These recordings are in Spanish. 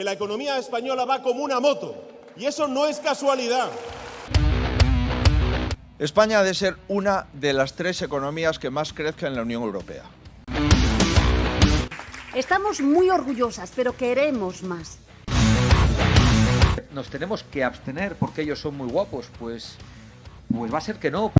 La economía española va como una moto, y eso no es casualidad. España ha de ser una de las 3 economías que más crezcan en la Unión Europea. Estamos muy orgullosas, pero queremos más. Nos tenemos que abstener porque ellos son muy guapos, pues va a ser que no.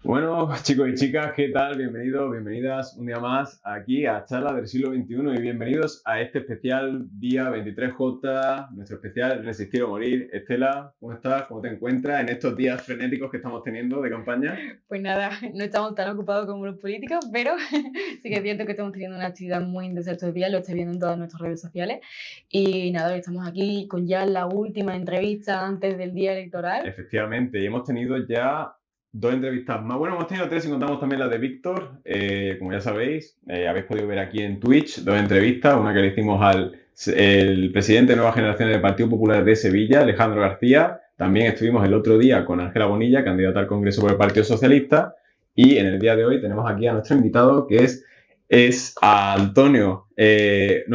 Bueno, chicos y chicas, ¿qué tal? Bienvenidos, bienvenidas un día más aquí a Charlas del Siglo XXI y bienvenidos a este especial día 23J, nuestro especial Resistir o Morir. Estela, ¿cómo estás? ¿Cómo te encuentras en estos días frenéticos que estamos teniendo de campaña? Pues nada, no estamos tan ocupados como los políticos, pero sí que es cierto que estamos teniendo una actividad muy intensa estos días, lo estáis viendo en todas nuestras redes sociales. Y nada, hoy estamos aquí con ya la última entrevista antes del día electoral. Efectivamente, y hemos tenido ya 2 entrevistas más. Bueno, hemos tenido 3 si contamos también la de Víctor. Como ya sabéis, habéis podido ver aquí en Twitch 2 entrevistas. Una que le hicimos al presidente de Nuevas Generaciones del Partido Popular de Sevilla, Alejandro García. También estuvimos el otro día con Ángela Bonilla, candidata al Congreso por el Partido Socialista. Y en el día de hoy tenemos aquí a nuestro invitado, que es a Antonio, Javier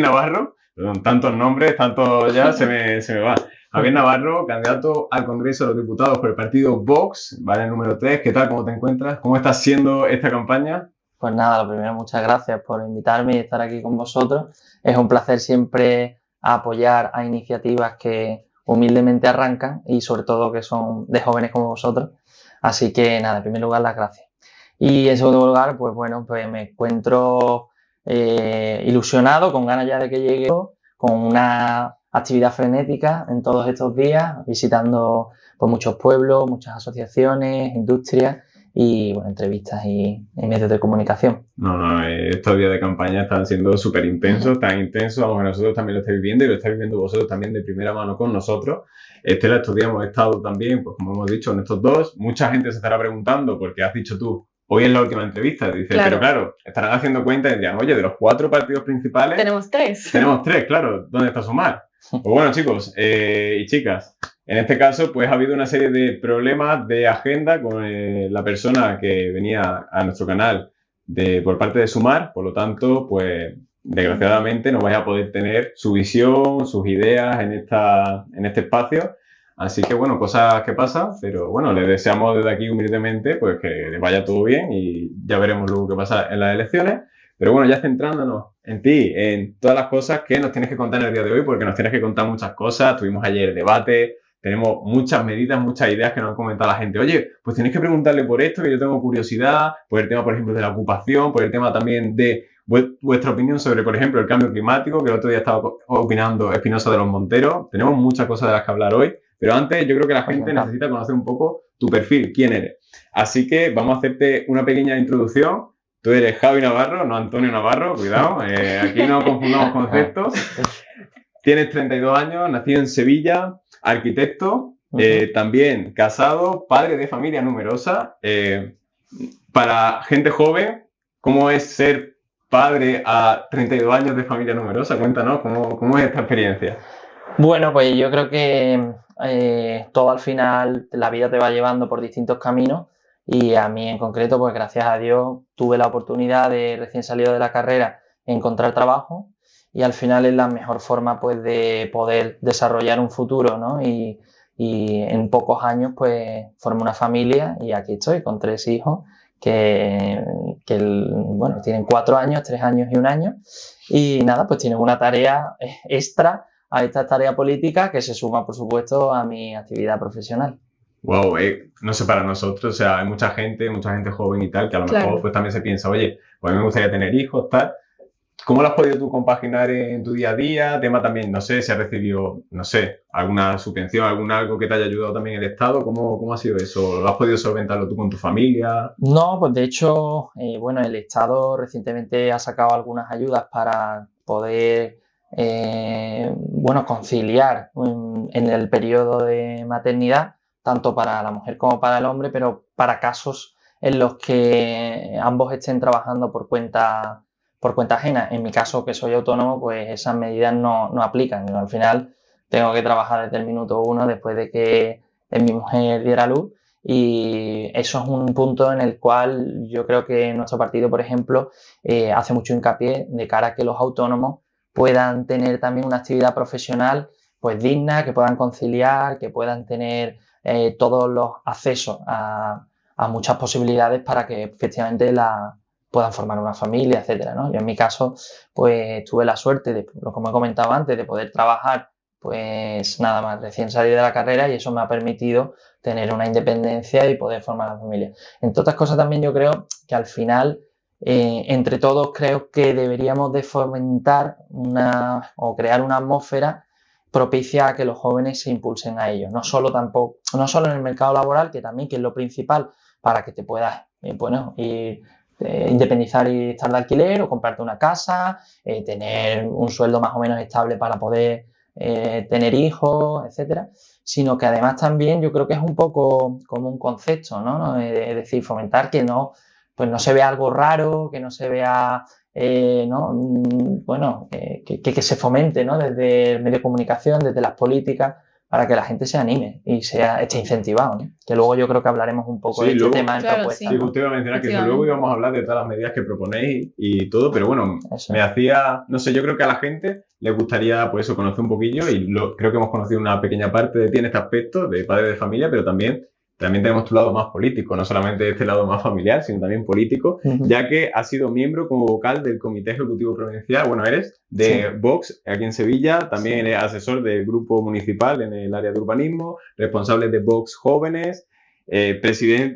Navarro. Perdón, tantos nombres, tanto ya se me va. Javier Navarro, candidato al Congreso de los Diputados por el partido Vox, vale, el número 3. ¿Qué tal? ¿Cómo te encuentras? ¿Cómo está siendo esta campaña? Pues nada, lo primero, muchas gracias por invitarme y estar aquí con vosotros. Es un placer siempre apoyar a iniciativas que humildemente arrancan y sobre todo que son de jóvenes como vosotros. Así que nada, en primer lugar, las gracias. Y en segundo lugar, pues bueno, pues me encuentro ilusionado, con ganas ya de que llegue, con una actividad frenética en todos estos días, visitando pues, muchos pueblos, muchas asociaciones, industrias y bueno, entrevistas y medios de comunicación. Estos días de campaña están siendo súper intensos, tan intensos, vamos, que nosotros también lo estáis viviendo y lo estáis viviendo vosotros también de primera mano con nosotros. Estela, estos días hemos estado también, pues como hemos dicho, en estos 2. Mucha gente se estará preguntando, porque has dicho tú, hoy es la última entrevista, dices, Claro. Pero claro, estarán haciendo cuenta y dirán, oye, de los 4 partidos principales... Tenemos 3. Tenemos 3, claro. ¿Dónde está Sumar? Pues bueno, chicos y chicas, en este caso pues ha habido una serie de problemas de agenda con la persona que venía a nuestro canal por parte de Sumar, por lo tanto, pues desgraciadamente no vais a poder tener su visión, sus ideas en este espacio. Así que bueno, cosas que pasan, pero bueno, les deseamos desde aquí humildemente pues que les vaya todo bien y ya veremos luego qué pasa en las elecciones. Pero bueno, ya centrándonos en ti, en todas las cosas que nos tienes que contar en el día de hoy, porque nos tienes que contar muchas cosas. Tuvimos ayer debate, tenemos muchas medidas, muchas ideas que nos han comentado la gente. Oye, pues tenéis que preguntarle por esto, que yo tengo curiosidad, por el tema, por ejemplo, de la ocupación, por el tema también de vuestra opinión sobre, por ejemplo, el cambio climático, que el otro día estaba opinando Espinosa de los Monteros. Tenemos muchas cosas de las que hablar hoy, pero antes yo creo que la gente necesita conocer un poco tu perfil, quién eres. Así que vamos a hacerte una pequeña introducción. Tú eres Javi Navarro, no Antonio Navarro, cuidado, aquí no confundamos conceptos. Tienes 32 años, nacido en Sevilla, arquitecto, también casado, padre de familia numerosa. Para gente joven, ¿cómo es ser padre a 32 años de familia numerosa? Cuéntanos, ¿cómo es esta experiencia? Bueno, pues yo creo que todo al final, la vida te va llevando por distintos caminos. Y a mí en concreto, pues gracias a Dios, tuve la oportunidad de, recién salido de la carrera, encontrar trabajo y al final es la mejor forma pues de poder desarrollar un futuro, ¿no? Y en pocos años pues formé una familia y aquí estoy con 3 hijos que tienen 4 años, 3 años y 1 año y nada, pues tienen una tarea extra a esta tarea política que se suma, por supuesto, a mi actividad profesional. Wow, no sé, para nosotros, o sea, hay mucha gente joven y tal, que a lo mejor pues también se piensa, oye, pues a mí me gustaría tener hijos, tal. ¿Cómo lo has podido tú compaginar en tu día a día? Tema también, no sé, si has recibido, no sé, alguna subvención, algo que te haya ayudado también el Estado. ¿Cómo ha sido eso? ¿Lo has podido solventarlo tú con tu familia? No, pues de hecho, el Estado recientemente ha sacado algunas ayudas para poder, conciliar en el periodo de maternidad, tanto para la mujer como para el hombre, pero para casos en los que ambos estén trabajando por cuenta ajena. En mi caso, que soy autónomo, pues esas medidas no aplican. Yo, al final tengo que trabajar desde el minuto 1 después de que mi mujer diera luz Y eso es un punto en el cual yo creo que nuestro partido, por ejemplo, hace mucho hincapié de cara a que los autónomos puedan tener también una actividad profesional pues digna, que puedan conciliar, que puedan tener todos los accesos a muchas posibilidades para que efectivamente puedan formar una familia, etcétera, ¿no? Yo en mi caso pues tuve la suerte de, como he comentado antes, de poder trabajar pues nada más recién salir de la carrera, y eso me ha permitido tener una independencia y poder formar la familia. Entre otras cosas también yo creo que al final entre todos creo que deberíamos de fomentar o crear una atmósfera propicia a que los jóvenes se impulsen a ello. No solo en el mercado laboral, que también que es lo principal para que te puedas independizar y estar de alquiler o comprarte una casa, tener un sueldo más o menos estable para poder tener hijos, etcétera, sino que además también yo creo que es un poco como un concepto, ¿no? Es decir, fomentar que no se vea algo raro, que no se vea, que se fomente, ¿no? Desde el medio de comunicación, desde las políticas, para que la gente se anime y esté incentivado, ¿no? Que luego yo creo que hablaremos un poco de este tema en propuestas. Sí, usted iba a mencionar que luego íbamos a hablar de todas las medidas que proponéis y todo, pero bueno, yo creo que a la gente le gustaría pues eso, conocer un poquillo, y creo que hemos conocido una pequeña parte de ti en este aspecto, de padre de familia, pero también tenemos tu lado más político, no solamente este lado más familiar, sino también político, ya que has sido miembro como vocal del Comité Ejecutivo Provincial, eres de Vox aquí en Sevilla, también eres asesor del grupo municipal en el área de urbanismo, responsable de Vox Jóvenes,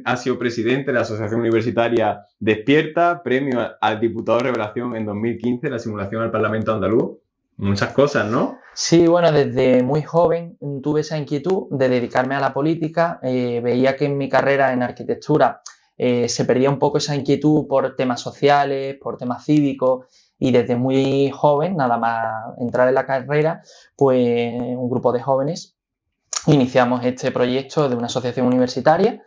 has sido presidente de la Asociación Universitaria Despierta, premio al Diputado Revelación en 2015, la simulación al Parlamento Andaluz. Muchas cosas, ¿no? Sí, bueno, desde muy joven tuve esa inquietud de dedicarme a la política. Veía que en mi carrera en arquitectura se perdía un poco esa inquietud por temas sociales, por temas cívicos, y desde muy joven, nada más entrar en la carrera, pues un grupo de jóvenes iniciamos este proyecto de una asociación universitaria.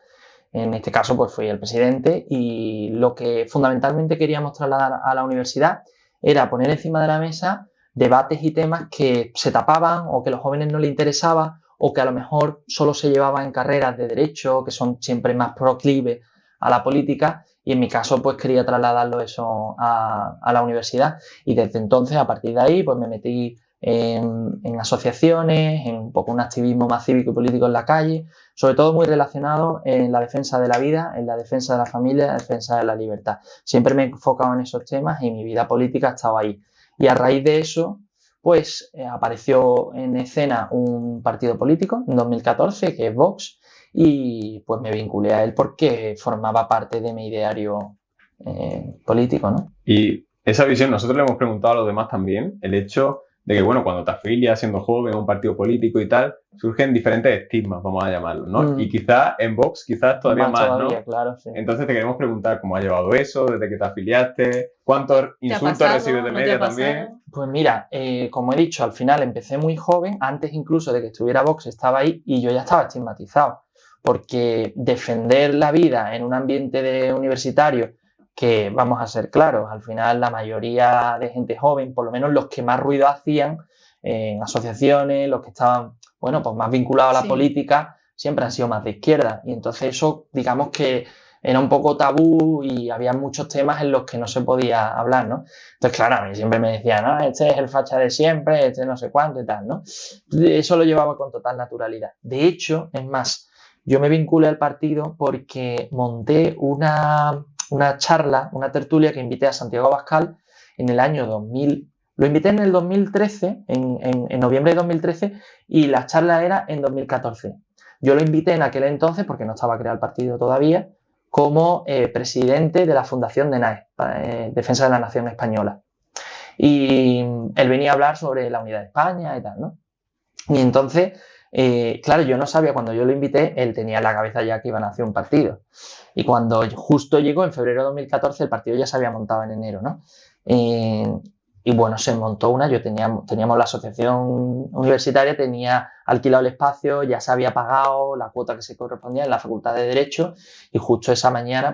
En este caso, pues fui el presidente, y lo que fundamentalmente queríamos trasladar a la universidad era poner encima de la mesa debates y temas que se tapaban o que a los jóvenes no les interesaba, o que a lo mejor solo se llevaban en carreras de derecho, que son siempre más proclives a la política, y en mi caso pues quería trasladarlo eso a la universidad, y desde entonces, a partir de ahí, pues me metí en asociaciones, en un poco un activismo más cívico y político en la calle, sobre todo muy relacionado en la defensa de la vida, en la defensa de la familia, en la defensa de la libertad. Siempre me he enfocado en esos temas y mi vida política ha estado ahí. Y a raíz de eso, pues apareció en escena un partido político en 2014, que es Vox, y pues me vinculé a él porque formaba parte de mi ideario político, ¿no? Y esa visión, nosotros le hemos preguntado a los demás también, el hecho de que, bueno, cuando te afilias siendo joven a un partido político y tal, surgen diferentes estigmas, vamos a llamarlos, ¿no? Y quizás en Vox, todavía más, ¿no? Claro, sí. Entonces te queremos preguntar cómo has llevado eso, desde que te afiliaste, cuántos insultos recibes de media también. Pues mira, como he dicho, al final empecé muy joven, antes incluso de que estuviera Vox estaba ahí, y yo ya estaba estigmatizado, porque defender la vida en un ambiente universitario, que vamos a ser claros, al final la mayoría de gente joven, por lo menos los que más ruido hacían en asociaciones, los que estaban, pues más vinculados a la política, siempre han sido más de izquierda, y entonces eso, digamos que era un poco tabú y había muchos temas en los que no se podía hablar, ¿no? Entonces, claro, a mí siempre me decían, no, este es el facha de siempre, este no sé cuánto y tal, ¿no? Eso lo llevaba con total naturalidad. De hecho, es más, yo me vinculé al partido porque monté una charla, una tertulia que invité a Santiago Abascal en el año 2000. Lo invité en el 2013, en noviembre de 2013, y la charla era en 2014. Yo lo invité en aquel entonces, porque no estaba creado el partido todavía, como presidente de la Fundación DENAE, Defensa de la Nación Española. Y él venía a hablar sobre la unidad de España y tal, ¿no? Y entonces, claro, yo no sabía, cuando yo lo invité, él tenía en la cabeza ya que iban a hacer un partido. Y cuando justo llegó en febrero de 2014, el partido ya se había montado en enero, ¿no? Y bueno, se montó teníamos la asociación universitaria, tenía alquilado el espacio, ya se había pagado la cuota que se correspondía en la Facultad de Derecho, y justo esa mañana,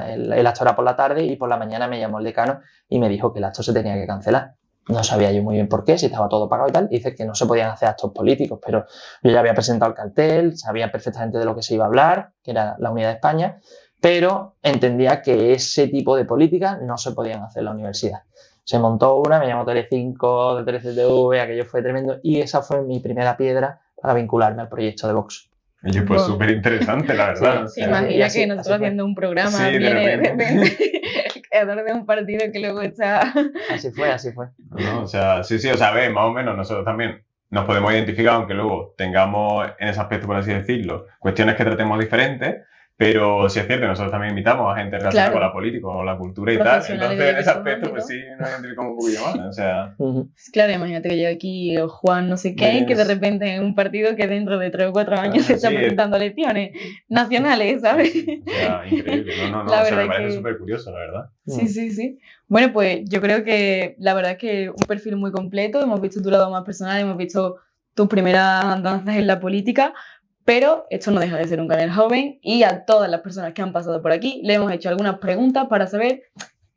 el acto era por la tarde, y por la mañana me llamó el decano y me dijo que el acto se tenía que cancelar. No sabía yo muy bien por qué, si estaba todo pagado y tal. Y dice que no se podían hacer actos políticos, pero yo ya había presentado el cartel, sabía perfectamente de lo que se iba a hablar, que era la unidad de España, pero entendía que ese tipo de políticas no se podían hacer en la universidad. Se montó una, me llamó Telecinco, de 13TV, aquello fue tremendo, y esa fue mi primera piedra para vincularme al proyecto de Vox. Oye, pues Wow. súper interesante, la verdad. Se Sí, imagina y así- que nosotros así fue. haciendo un programa Sí, de viene de repente. repente el creador de un partido que luego está... Así fue, así fue. ¿no? O sea, sí, o sea, ve, más o menos nosotros también nos podemos identificar, aunque luego tengamos en ese aspecto, por así decirlo, cuestiones que tratemos diferentes, pero sí es cierto, nosotros también invitamos a gente relacionada Claro. con la política o la cultura y tal, Profesionales entonces en de ese esos aspecto pues sí ámbitos. nos identificamos un poquillo más, o sea, Ujú. Claro, imagínate que llega aquí Juan no sé qué, que de Ves. repente en un partido que dentro de 3 o 4 años Claro, se está sí, presentando elecciones nacionales, ¿sabes? o sea, increíble, no, La o sea, verdad me parece que- súper curioso, la verdad. Sí, sí, sí. Bueno, pues yo creo que la verdad es que un perfil muy completo, hemos visto tu lado más personal, hemos visto tus primeras andanzas en la política, pero esto no deja de ser un canal joven y a todas las personas que han pasado por aquí le hemos hecho algunas preguntas para saber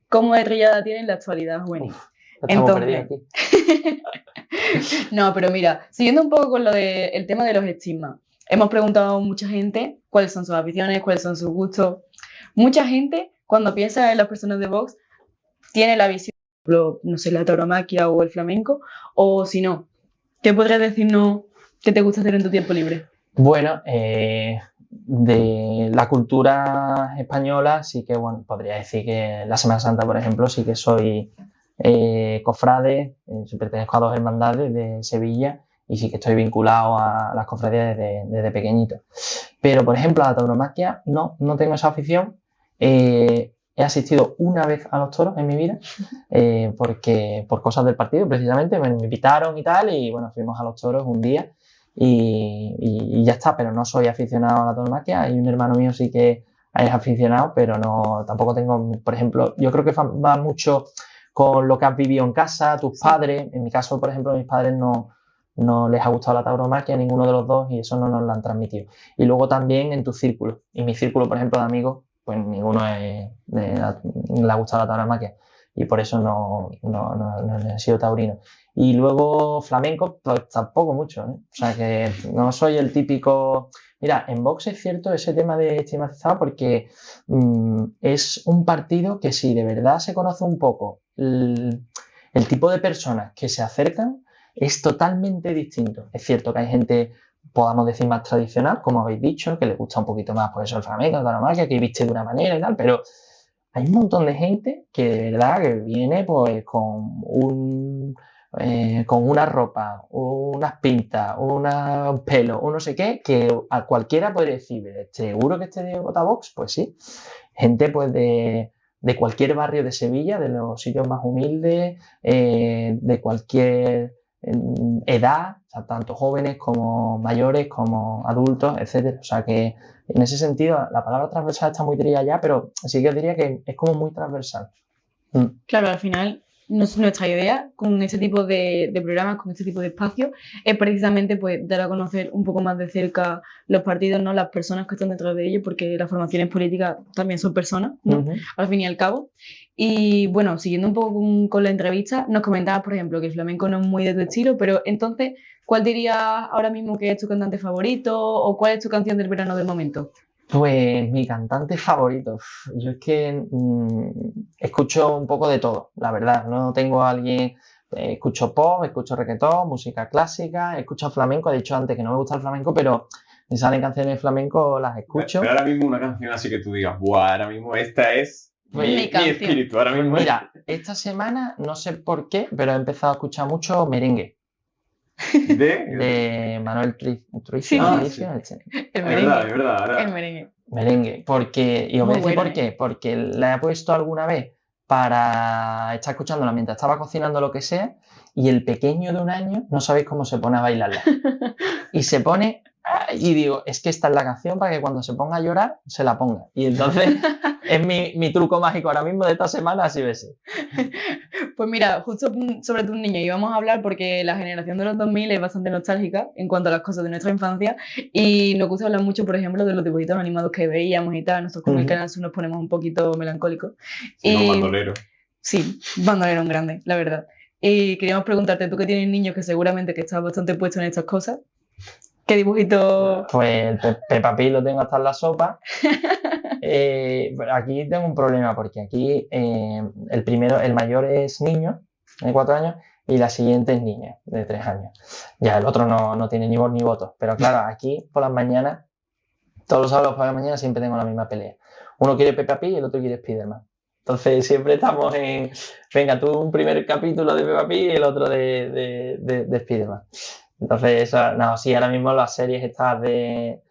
cómo de trillada tienen la actualidad juvenil. Estamos Entonces- perdidos aquí. No, pero mira, siguiendo un poco con lo del tema de los estigmas, hemos preguntado a mucha gente cuáles son sus aficiones, cuáles son sus gustos. Mucha gente, cuando piensa en las personas de Vox, tiene la visión, por ejemplo, no sé, la tauromaquia o el flamenco, o si no, ¿qué podrías decirnos que te gusta hacer en tu tiempo libre? Bueno, de la cultura española sí que, bueno, podría decir que la Semana Santa, por ejemplo, sí que soy cofrade, pertenezco a 2 hermandades de Sevilla y sí que estoy vinculado a las cofradías desde pequeñito. Pero, por ejemplo, a la tauromaquia no tengo esa afición. He asistido una vez a los toros en mi vida, porque por cosas del partido, precisamente, me invitaron y tal, y bueno, fuimos a los toros un día. Y ya está, pero no soy aficionado a la tauromaquia. Hay un hermano mío sí que es aficionado, pero no, tampoco tengo, por ejemplo, yo creo que va mucho con lo que has vivido en casa, tus padres. En mi caso, por ejemplo, a mis padres no les ha gustado la tauromaquia, ninguno de los dos, y eso no nos lo han transmitido. Y luego también en tu círculo. Y mi círculo, por ejemplo, de amigos, pues ninguno le ha gustado la tauromaquia. Y por eso no he sido taurino. Y luego flamenco, pues tampoco mucho, ¿eh? O sea que no soy el típico... Mira, en Vox es cierto ese tema de estigmatizado porque es un partido que si de verdad se conoce un poco el tipo de personas que se acercan es totalmente distinto. Es cierto que hay gente, podamos decir, más tradicional, como habéis dicho, que le gusta un poquito más pues eso, el flamenco, la tauromaquia, que viste de una manera y tal, pero hay un montón de gente que de verdad que viene pues con una ropa, unas pintas, un pelo, un no sé qué, que a cualquiera podría decir, ¿seguro que este de vota Vox? Pues sí. Gente pues de cualquier barrio de Sevilla, de los sitios más humildes, de cualquier edad, o sea, tanto jóvenes como mayores, como adultos, etcétera. O sea que en ese sentido la palabra transversal está muy trillada ya, pero sí que os diría que es como muy transversal. Claro, al final nuestra idea con este tipo de programas, con este tipo de espacios, es precisamente pues dar a conocer un poco más de cerca los partidos, ¿no? Las personas que están detrás de ellos, porque las formaciones políticas también son personas, ¿no? Ujú. Al fin y al cabo. Y bueno, siguiendo un poco con la entrevista, nos comentabas, por ejemplo, que el flamenco no es muy de tu estilo, pero entonces, ¿cuál dirías ahora mismo que es tu cantante favorito o cuál es tu canción del verano del momento? Pues mi cantante favorito. Yo es que escucho un poco de todo, la verdad. No tengo a alguien. Escucho pop, escucho reggaetón, música clásica, escucho flamenco. He dicho antes que no me gusta el flamenco, pero si salen canciones de flamenco las escucho. Pero ahora mismo una canción así que tú digas, buah, ahora mismo esta es Pues, mi canción. espíritu, ahora mismo Mira, esta semana no sé por qué, pero he empezado a escuchar mucho merengue de Manuel Turizo. Sí. Ah, Turizo, El Es merengue. verdad, es verdad. Ahora, El merengue. Merengue, porque, y os voy a Muy decir buena, por qué, porque la he puesto alguna vez para estar escuchándola mientras estaba cocinando lo que sea, y el pequeño de 1 año no sabéis cómo se pone a bailarla. Y se pone, y digo, es que esta es la canción para que cuando se ponga a llorar, se la ponga. Y entonces es mi truco mágico ahora mismo de esta semana, así ves. Pues mira, justo sobre tus niños íbamos a hablar porque la generación de los 2000 es bastante nostálgica en cuanto a las cosas de nuestra infancia y nos gusta hablar mucho, por ejemplo, de los dibujitos animados que veíamos y tal. Nosotros con el Ujú. canal Sur nos ponemos un poquito melancólicos. si no, Y- bandolero. Sí, bandolero un grande, la verdad. Y queríamos preguntarte, tú que tienes niños que seguramente que estás bastante puesto en estas cosas, ¿qué dibujito? Pues el Peppa Pig lo tengo hasta en la sopa. Pero aquí tengo un problema porque aquí el mayor es niño, de 4 años, y la siguiente es niña, de 3 años. Ya el otro no tiene ni voz ni voto. Pero claro, aquí por las mañanas, todos los sábados por las mañanas siempre tengo la misma pelea. Uno quiere Peppa Pig y el otro quiere Spiderman. Entonces siempre estamos en, venga, tú un primer capítulo de Peppa Pig y el otro de Spiderman. Entonces, eso, no, sí, ahora mismo las series estas de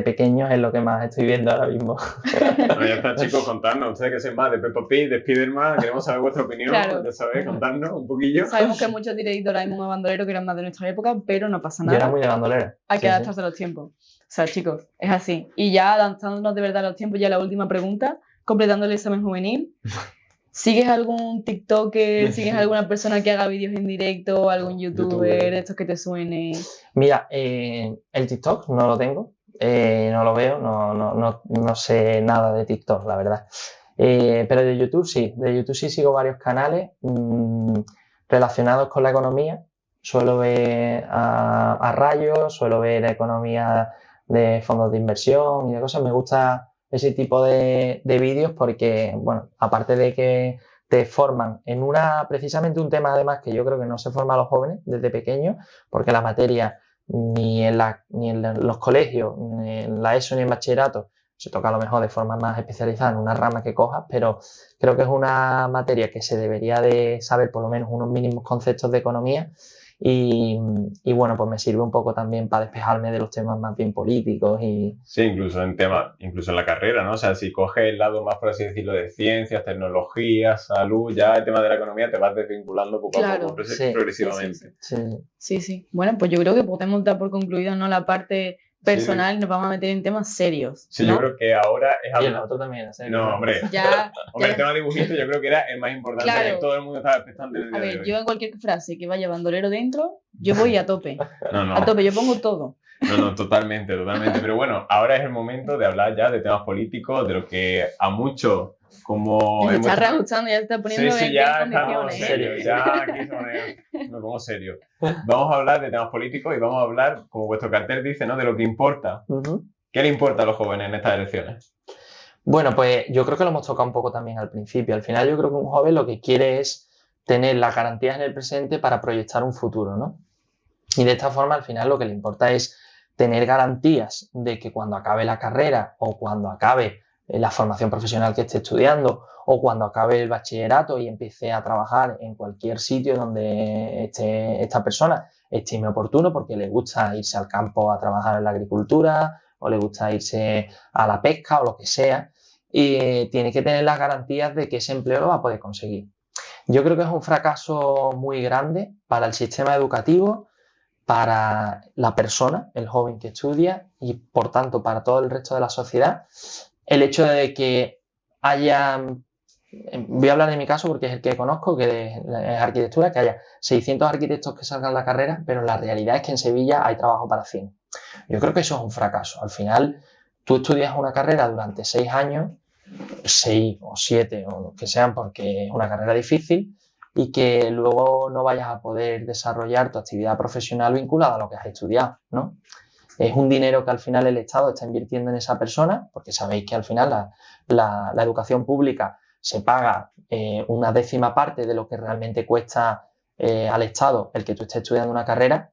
pequeños es lo que más estoy viendo ahora mismo. Bueno, ya está, chicos, contadnos. Ustedes que sean más de Peppa Pig, de Spiderman, queremos saber vuestra opinión. Claro. Ya sabéis, contadnos un poquillo. Sabemos que muchos diréis Doraemon o Bandolero que eran más de nuestra época, pero no pasa Yo era nada. muy de bandolera. Hay Sí, que sí. adaptarse a los tiempos. O sea, chicos, es así. Y ya adaptándonos de verdad a los tiempos, ya la última pregunta, completando el examen juvenil. ¿Sigues algún TikToker? ¿Sigues alguna persona que haga vídeos en directo? ¿Algún youtuber? Estos que te suene. Mira, el TikTok no lo tengo, no lo veo, no sé nada de TikTok, la verdad. Pero de YouTube sí sigo varios canales relacionados con la economía. Suelo ver a Rayo, suelo ver economía de fondos de inversión y de cosas. Me gusta ese tipo de vídeos porque, bueno, aparte de que te forman en precisamente un tema además que yo creo que no se forma a los jóvenes desde pequeños, porque la materia ni en los colegios, ni en la ESO ni en bachillerato, se toca a lo mejor de forma más especializada en una rama que cojas, pero creo que es una materia que se debería de saber por lo menos unos mínimos conceptos de economía y bueno, pues me sirve un poco también para despejarme de los temas más bien políticos y... Sí, incluso en la carrera, ¿no? O sea, si coges el lado más, por así decirlo, de ciencias, tecnología, salud, ya el tema de la economía te vas desvinculando poco a Claro, poco, sí, progresivamente. Sí. Bueno, pues yo creo que podemos dar por concluido, ¿no?, la parte personal y nos vamos a meter en temas serios. Sí, ¿no? yo creo que ahora es Y algo... el otro también, ¿en serio? No, hombre. Ya, Hombre, el tema dibujito yo creo que era el más importante. Claro. Todo el mundo estaba expectante en el a día de ver, hoy. yo en cualquier frase que vaya bandolero dentro, yo voy a tope. No. A tope, yo pongo todo. No, totalmente. Pero bueno, ahora es el momento de hablar ya de temas políticos, de lo que a muchos, como... Me hemos- está reajustando, ya se está poniendo Sí, en ya en estamos condiciones. serios, ya aquí me pongo serio. Vamos a hablar de temas políticos y vamos a hablar, como vuestro cartel dice, ¿no?, de lo que importa. Ujú. ¿Qué le importa a los jóvenes en estas elecciones? Bueno, pues yo creo que lo hemos tocado un poco también al principio. Al final yo creo que un joven lo que quiere es tener las garantías en el presente para proyectar un futuro, ¿no? Y de esta forma al final lo que le importa es tener garantías de que cuando acabe la carrera o cuando acabe la formación profesional que esté estudiando o cuando acabe el bachillerato y empiece a trabajar en cualquier sitio donde esté esta persona, estime oportuno porque le gusta irse al campo a trabajar en la agricultura o le gusta irse a la pesca o lo que sea, y tiene que tener las garantías de que ese empleo lo va a poder conseguir. Yo creo que es un fracaso muy grande para el sistema educativo, para la persona, el joven que estudia y por tanto para todo el resto de la sociedad, el hecho de que haya, voy a hablar de mi caso porque es el que conozco, que es arquitectura, que haya 600 arquitectos que salgan la carrera, pero la realidad es que en Sevilla hay trabajo para 100. Yo creo que eso es un fracaso. Al final, tú estudias una carrera durante 6 años, 6 o 7 o lo que sean, porque es una carrera difícil, y que luego no vayas a poder desarrollar tu actividad profesional vinculada a lo que has estudiado, ¿no? Es un dinero que al final el Estado está invirtiendo en esa persona, porque sabéis que al final la educación pública se paga una décima parte de lo que realmente cuesta al Estado el que tú estés estudiando una carrera,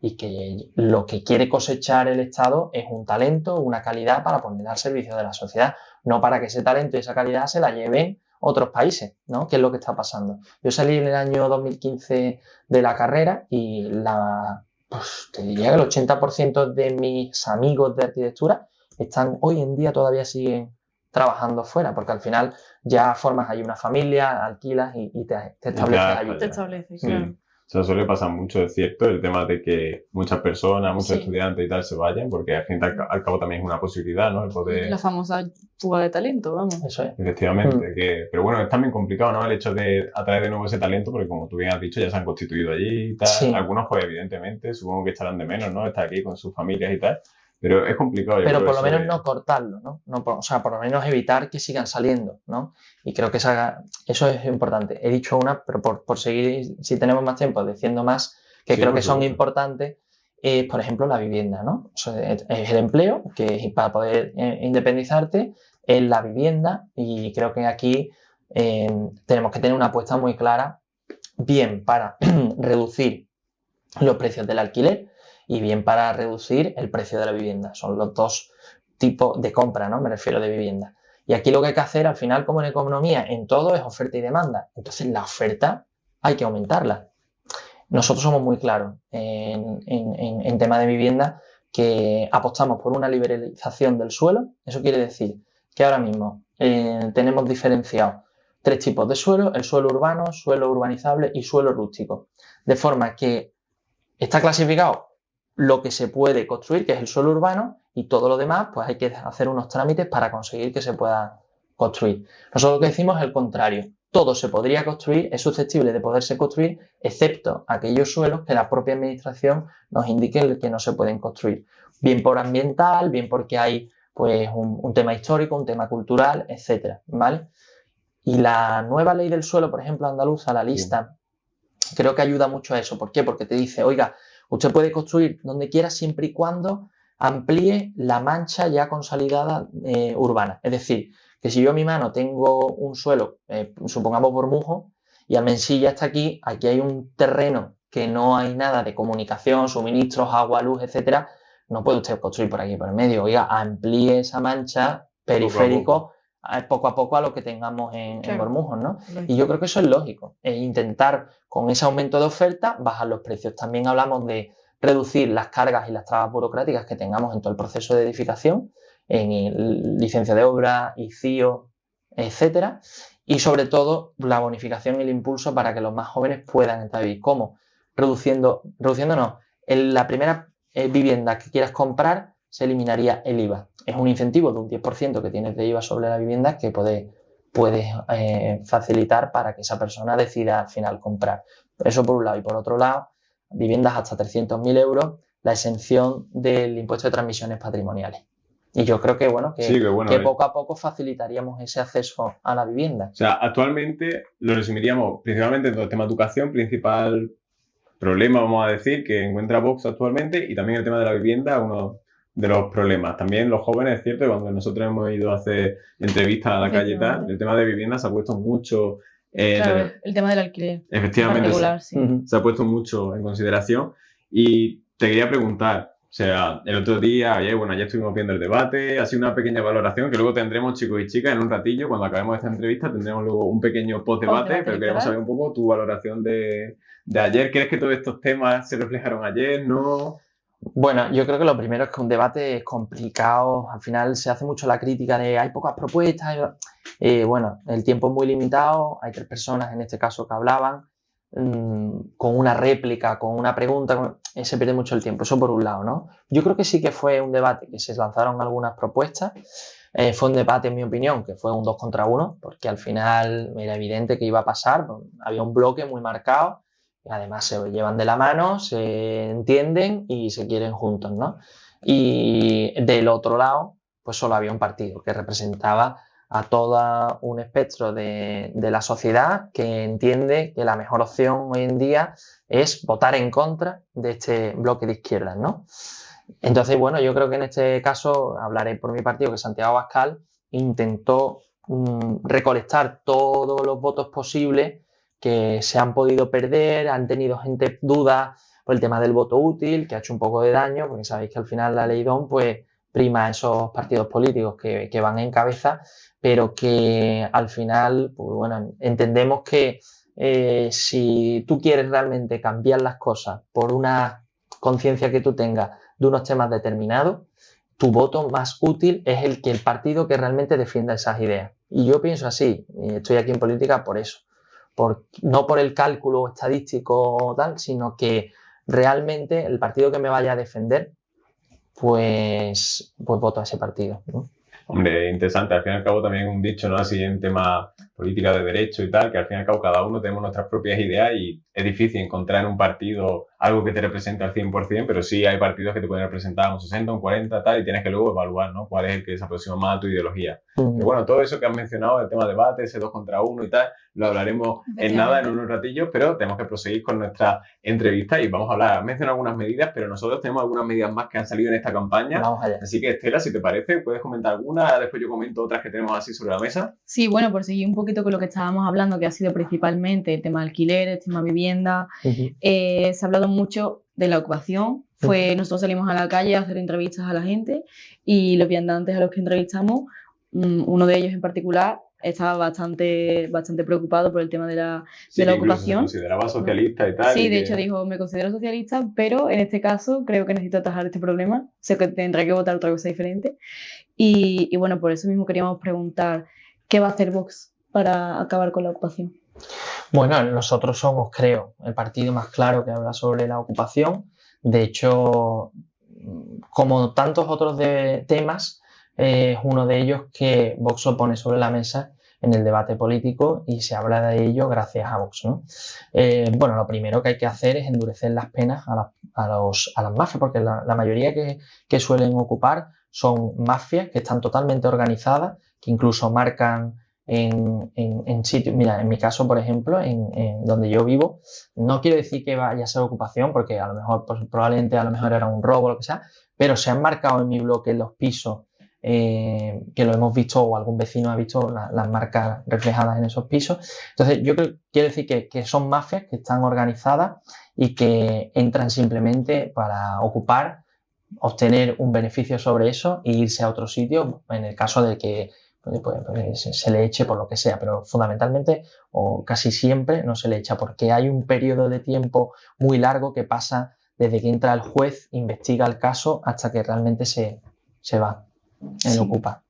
y que lo que quiere cosechar el Estado es un talento, una calidad para poner al servicio de la sociedad, no para que ese talento y esa calidad se la lleven otros países, ¿no? Que es lo que está pasando. Yo salí en el año 2015 de la carrera y te diría que el 80% de mis amigos de arquitectura están hoy en día todavía siguen trabajando fuera, porque al final ya formas ahí una familia, alquilas y te estableces allí. Te estableces, Sí. claro. O sea, suele pasar mucho, es cierto, el tema de que muchas personas, muchos Sí. estudiantes y tal se vayan, porque al fin y al cabo también es una posibilidad, ¿no? El poder... La famosa fuga de talento, vamos. Eso es. Efectivamente, pero bueno, es también complicado, ¿no? El hecho de atraer de nuevo ese talento, porque como tú bien has dicho, ya se han constituido allí y tal. Sí. Algunos, pues evidentemente, supongo que echarán de menos, ¿no? Estar aquí con sus familias y tal. pero es complicado. Yo Pero creo por lo eso menos de- no cortarlo, ¿no? O sea, por lo menos evitar que sigan saliendo, ¿no? Y creo que eso es importante. He dicho una, pero por seguir, si tenemos más tiempo, diciendo más, que Sí, creo por que son supuesto. importantes, por ejemplo, la vivienda, ¿no? O sea, es el empleo, que para poder independizarte, es la vivienda, y creo que aquí tenemos que tener una apuesta muy clara, bien para reducir los precios del alquiler y bien para reducir el precio de la vivienda. Son los dos tipos de compra, ¿no? Me refiero de vivienda. Y aquí lo que hay que hacer, al final, como en economía, en todo es oferta y demanda. Entonces, la oferta hay que aumentarla. Nosotros somos muy claros en tema de vivienda, que apostamos por una liberalización del suelo. Eso quiere decir que ahora mismo tenemos diferenciados 3 tipos de suelo: el suelo urbano, suelo urbanizable y suelo rústico. De forma que está clasificado lo que se puede construir, que es el suelo urbano, y todo lo demás, pues hay que hacer unos trámites para conseguir que se pueda construir. Nosotros lo que decimos es el contrario. Todo se podría construir, es susceptible de poderse construir, excepto aquellos suelos que la propia administración nos indique que no se pueden construir. Bien por ambiental, bien porque hay pues un tema histórico, un tema cultural, etcétera, ¿vale? Y la nueva ley del suelo, por ejemplo, andaluza, la lista, creo que ayuda mucho a eso. ¿Por qué? Porque te dice, oiga, usted puede construir donde quiera siempre y cuando amplíe la mancha ya consolidada urbana. Es decir, que si yo a mi mano tengo un suelo, supongamos Bormujo, y Almensilla está aquí, aquí hay un terreno que no hay nada de comunicación, suministros, agua, luz, etcétera, no puede usted construir por aquí por el medio. Oiga, amplíe esa mancha periférico poco a poco a lo que tengamos en Bormujos, ¿no? Y yo creo que eso es lógico, intentar con ese aumento de oferta bajar los precios. También hablamos de reducir las cargas y las trabas burocráticas que tengamos en todo el proceso de edificación, en licencia de obra, ICIO, etcétera, y sobre todo la bonificación y el impulso para que los más jóvenes puedan entrar a vivir. ¿Cómo? Reduciendo no, en la primera vivienda que quieras comprar se eliminaría el IVA. Es un incentivo de un 10% que tienes de IVA sobre la vivienda que puedes facilitar para que esa persona decida al final comprar. Eso por un lado. Y por otro lado, viviendas hasta 300.000 euros, la exención del impuesto de transmisiones patrimoniales. Y yo creo que, bueno, que poco a poco facilitaríamos ese acceso a la vivienda. O sea, actualmente lo resumiríamos principalmente en todo el tema de educación, principal problema, vamos a decir, que encuentra Vox actualmente, y también el tema de la vivienda, uno de los problemas. También los jóvenes, es cierto, y cuando nosotros hemos ido a hacer entrevistas a la calle y tal, el tema de vivienda se ha puesto mucho... claro, el tema del alquiler. Efectivamente, Sí. se ha puesto mucho en consideración. Y te quería preguntar, o sea, el otro día, ayer estuvimos viendo el debate, ha sido una pequeña valoración que luego tendremos, chicos y chicas, en un ratillo, cuando acabemos esta entrevista, tendremos luego un pequeño post-debate, pero queremos saber un poco tu valoración de ayer. ¿Crees que todos estos temas se reflejaron ayer? ¿No? Bueno, yo creo que lo primero es que un debate es complicado. Al final se hace mucho la crítica de hay pocas propuestas. Bueno, el tiempo es muy limitado. Hay 3 personas en este caso que hablaban. Con una réplica, con una pregunta, se pierde mucho el tiempo. Eso por un lado, ¿no? Yo creo que sí que fue un debate que se lanzaron algunas propuestas. Fue un debate, en mi opinión, que fue un 2 contra 1, porque al final era evidente que iba a pasar. Había un bloque muy marcado. Además se llevan de la mano, se entienden y se quieren juntos, ¿no? Y del otro lado, pues solo había un partido que representaba a todo un espectro de la sociedad que entiende que la mejor opción hoy en día es votar en contra de este bloque de izquierdas, ¿no? Entonces, bueno, yo creo que en este caso, hablaré por mi partido, que Santiago Abascal intentó recolectar todos los votos posibles que se han podido perder, han tenido gente dudas por el tema del voto útil, que ha hecho un poco de daño, porque sabéis que al final la ley DON pues prima a esos partidos políticos que van en cabeza, pero que al final, pues bueno, entendemos que si tú quieres realmente cambiar las cosas por una conciencia que tú tengas de unos temas determinados, tu voto más útil es el partido que realmente defienda esas ideas. Y yo pienso así, estoy aquí en política por eso. No por el cálculo estadístico o tal, sino que realmente el partido que me vaya a defender, pues voto a ese partido, ¿no? Hombre, interesante. Al fin y al cabo también un dicho, ¿no? Así en tema política de derecho y tal, que al fin y al cabo cada uno tenemos nuestras propias ideas y es difícil encontrar en un partido algo que te represente al 100%, pero sí hay partidos que te pueden representar un 60, un 40, tal, y tienes que luego evaluar, ¿no? Cuál es el que se aproxima más a tu ideología. Pero bueno, todo eso que has mencionado, el tema de debate, ese 2 contra 1 y tal, lo hablaremos en nada, en unos ratillos, pero tenemos que proseguir con nuestra entrevista y vamos a hablar. Has mencionado algunas medidas, pero nosotros tenemos algunas medidas más que han salido en esta campaña. Vamos allá. Así que, Estela, si te parece, puedes comentar alguna, después yo comento otras que tenemos así sobre la mesa. Sí, bueno, por seguir un poquito con lo que estábamos hablando, que ha sido principalmente el tema de alquiler, el tema vivienda, se ha hablado mucho de la ocupación. Nosotros salimos a la calle a hacer entrevistas a la gente y los viandantes a los que entrevistamos, uno de ellos en particular, estaba bastante preocupado por el tema de la ocupación. Se consideraba socialista y tal. Sí, de hecho dijo, me considero socialista, pero en este caso creo que necesito atajar este problema. Sé que tendré que votar otra cosa diferente. Y bueno, por eso mismo queríamos preguntar, ¿qué va a hacer Vox para acabar con la ocupación? Bueno, nosotros somos, creo, el partido más claro que habla sobre la ocupación. De hecho, como tantos otros temas, es uno de ellos que Vox lo pone sobre la mesa en el debate político y se habla de ello gracias a Vox, ¿no? Bueno, lo primero que hay que hacer es endurecer las penas a las mafias, porque la mayoría que suelen ocupar son mafias que están totalmente organizadas, que incluso marcan en sitios. Mira, en mi caso, por ejemplo, en donde yo vivo, no quiero decir que vaya a ser ocupación, porque a lo mejor, pues, probablemente a lo mejor era un robo o lo que sea, pero se han marcado en mi bloque los pisos, que lo hemos visto o algún vecino ha visto las marcas reflejadas en esos pisos. Entonces, yo quiero decir que son mafias que están organizadas y que entran simplemente para ocupar, obtener un beneficio sobre eso e irse a otro sitio en el caso de que se le eche por lo que sea, pero fundamentalmente o casi siempre no se le echa porque hay un periodo de tiempo muy largo que pasa desde que entra el juez, investiga el caso hasta que realmente se va, él ocupa.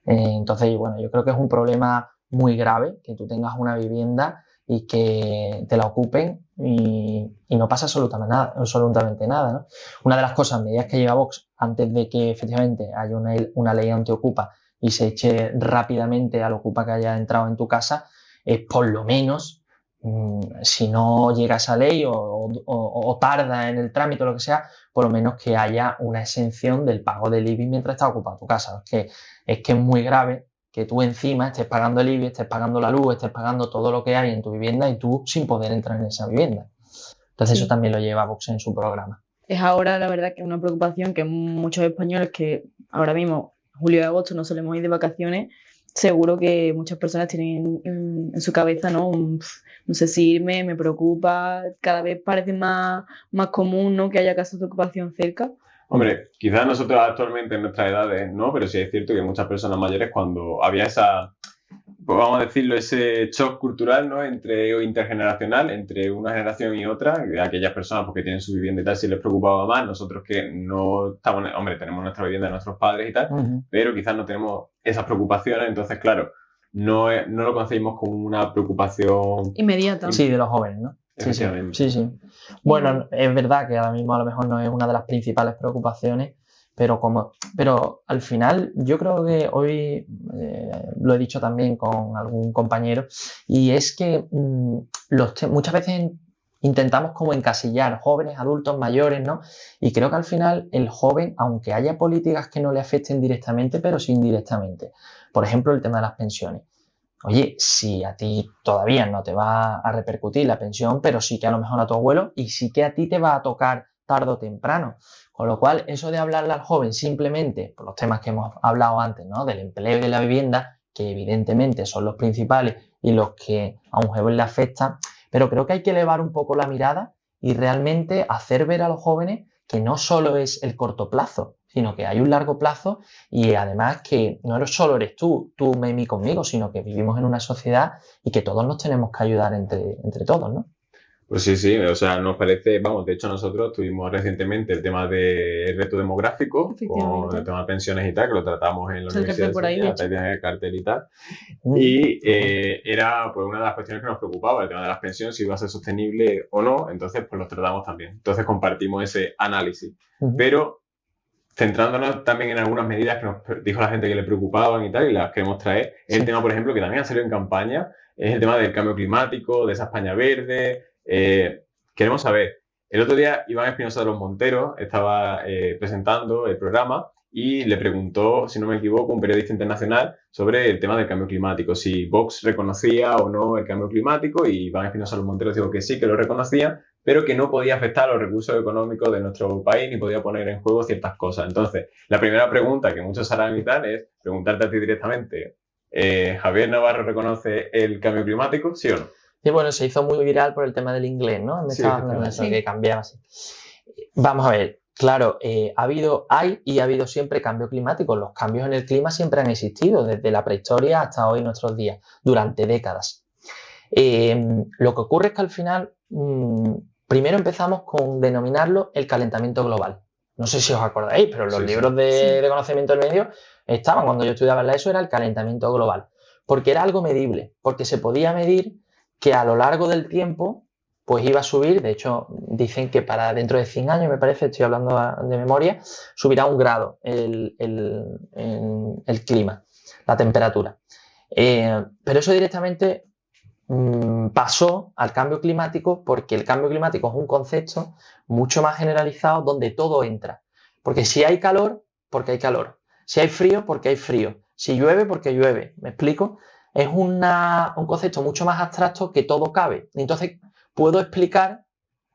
Entonces, bueno, yo creo que es un problema muy grave que tú tengas una vivienda y que te la ocupen y no pasa absolutamente nada, ¿no? Una de las cosas, medidas que lleva Vox antes de que efectivamente haya una ley antiocupa y se eche rápidamente al ocupa que haya entrado en tu casa, es por lo menos, si no llega esa ley o tarda en el trámite o lo que sea, por lo menos que haya una exención del pago del IBI mientras está ocupada tu casa. Es que es muy grave que tú encima estés pagando el IBI, estés pagando la luz, estés pagando todo lo que hay en tu vivienda y tú sin poder entrar en esa vivienda. Entonces eso también lo lleva Vox en su programa. Es ahora, la verdad, que una preocupación que muchos españoles que ahora mismo, julio y agosto, no solemos ir de vacaciones, seguro que muchas personas tienen en su cabeza, ¿no? No sé si irme, me preocupa, cada vez parece más común, ¿no?, que haya casos de ocupación cerca. Hombre, quizás nosotros actualmente en nuestras edades no, pero sí es cierto que muchas personas mayores, cuando había pues vamos a decirlo, ese shock cultural, ¿no?, o intergeneracional entre una generación y otra, aquellas personas porque tienen su vivienda y tal, si les preocupaba más, nosotros que no estamos, hombre, tenemos nuestra vivienda de nuestros padres y tal, pero quizás no tenemos esas preocupaciones, entonces claro, no lo concebimos como una preocupación inmediata. Sí, de los jóvenes, ¿no? Sí. Bueno, es verdad que ahora mismo a lo mejor no es una de las principales preocupaciones, pero al final yo creo que hoy lo he dicho también con algún compañero, y es que muchas veces intentamos como encasillar jóvenes, adultos, mayores, ¿no? Y creo que al final el joven, aunque haya políticas que no le afecten directamente, pero sí indirectamente. Por ejemplo, el tema de las pensiones. Oye, si a ti todavía no te va a repercutir la pensión, pero sí que a lo mejor a tu abuelo y sí que a ti te va a tocar tarde o temprano. Con lo cual, eso de hablarle al joven simplemente por los temas que hemos hablado antes, ¿no?, del empleo y de la vivienda, que evidentemente son los principales y los que a un joven le afectan, pero creo que hay que elevar un poco la mirada y realmente hacer ver a los jóvenes que no solo es el corto plazo, sino que hay un largo plazo y además que no solo eres tú, Memi, conmigo, sino que vivimos en una sociedad y que todos nos tenemos que ayudar entre todos, ¿no? Pues sí, o sea, nos parece, vamos, de hecho nosotros tuvimos recientemente el tema del reto demográfico, con el tema de pensiones y tal, que lo tratamos en la universidad, el cartel y tal, y era pues una de las cuestiones que nos preocupaba, el tema de las pensiones, si iba a ser sostenible o no, entonces pues lo tratamos también. Entonces compartimos ese análisis, pero centrándonos también en algunas medidas que nos dijo la gente que le preocupaban y tal, y las queremos traer, es el tema, por ejemplo, que también ha salido en campaña, es el tema del cambio climático, de esa España verde. Queremos saber, el otro día Iván Espinosa de los Monteros estaba presentando el programa y le preguntó, si no me equivoco, un periodista internacional sobre el tema del cambio climático, si Vox reconocía o no el cambio climático, y Iván Espinosa de los Monteros dijo que sí, que lo reconocía, pero que no podía afectar a los recursos económicos de nuestro país ni podía poner en juego ciertas cosas. Entonces, la primera pregunta que muchos harán y tal es preguntarte a ti directamente, ¿Javier Navarro reconoce el cambio climático, sí o no? Sí, bueno, se hizo muy viral por el tema del inglés, ¿no? Me Sí, estabas hablando de eso, sí. que cambiaba así. Vamos a ver, claro, hay y ha habido siempre cambio climático. Los cambios en el clima siempre han existido, desde la prehistoria hasta hoy nuestros días, durante décadas. Lo que ocurre es que al final, primero empezamos con denominarlo el calentamiento global. No sé si os acordáis, pero los Sí, sí. libros de conocimiento del medio estaban, cuando yo estudiaba la ESO, era el calentamiento global. Porque era algo medible, porque se podía medir que a lo largo del tiempo pues iba a subir. De hecho, dicen que para dentro de 100 años, me parece, estoy hablando de memoria, subirá 1 grado el clima, la temperatura. Pero eso directamente pasó al cambio climático, porque el cambio climático es un concepto mucho más generalizado donde todo entra. Porque si hay calor, porque hay calor. Si hay frío, porque hay frío. Si llueve, porque llueve. ¿Me explico? Es un concepto mucho más abstracto que todo cabe. Entonces, puedo explicar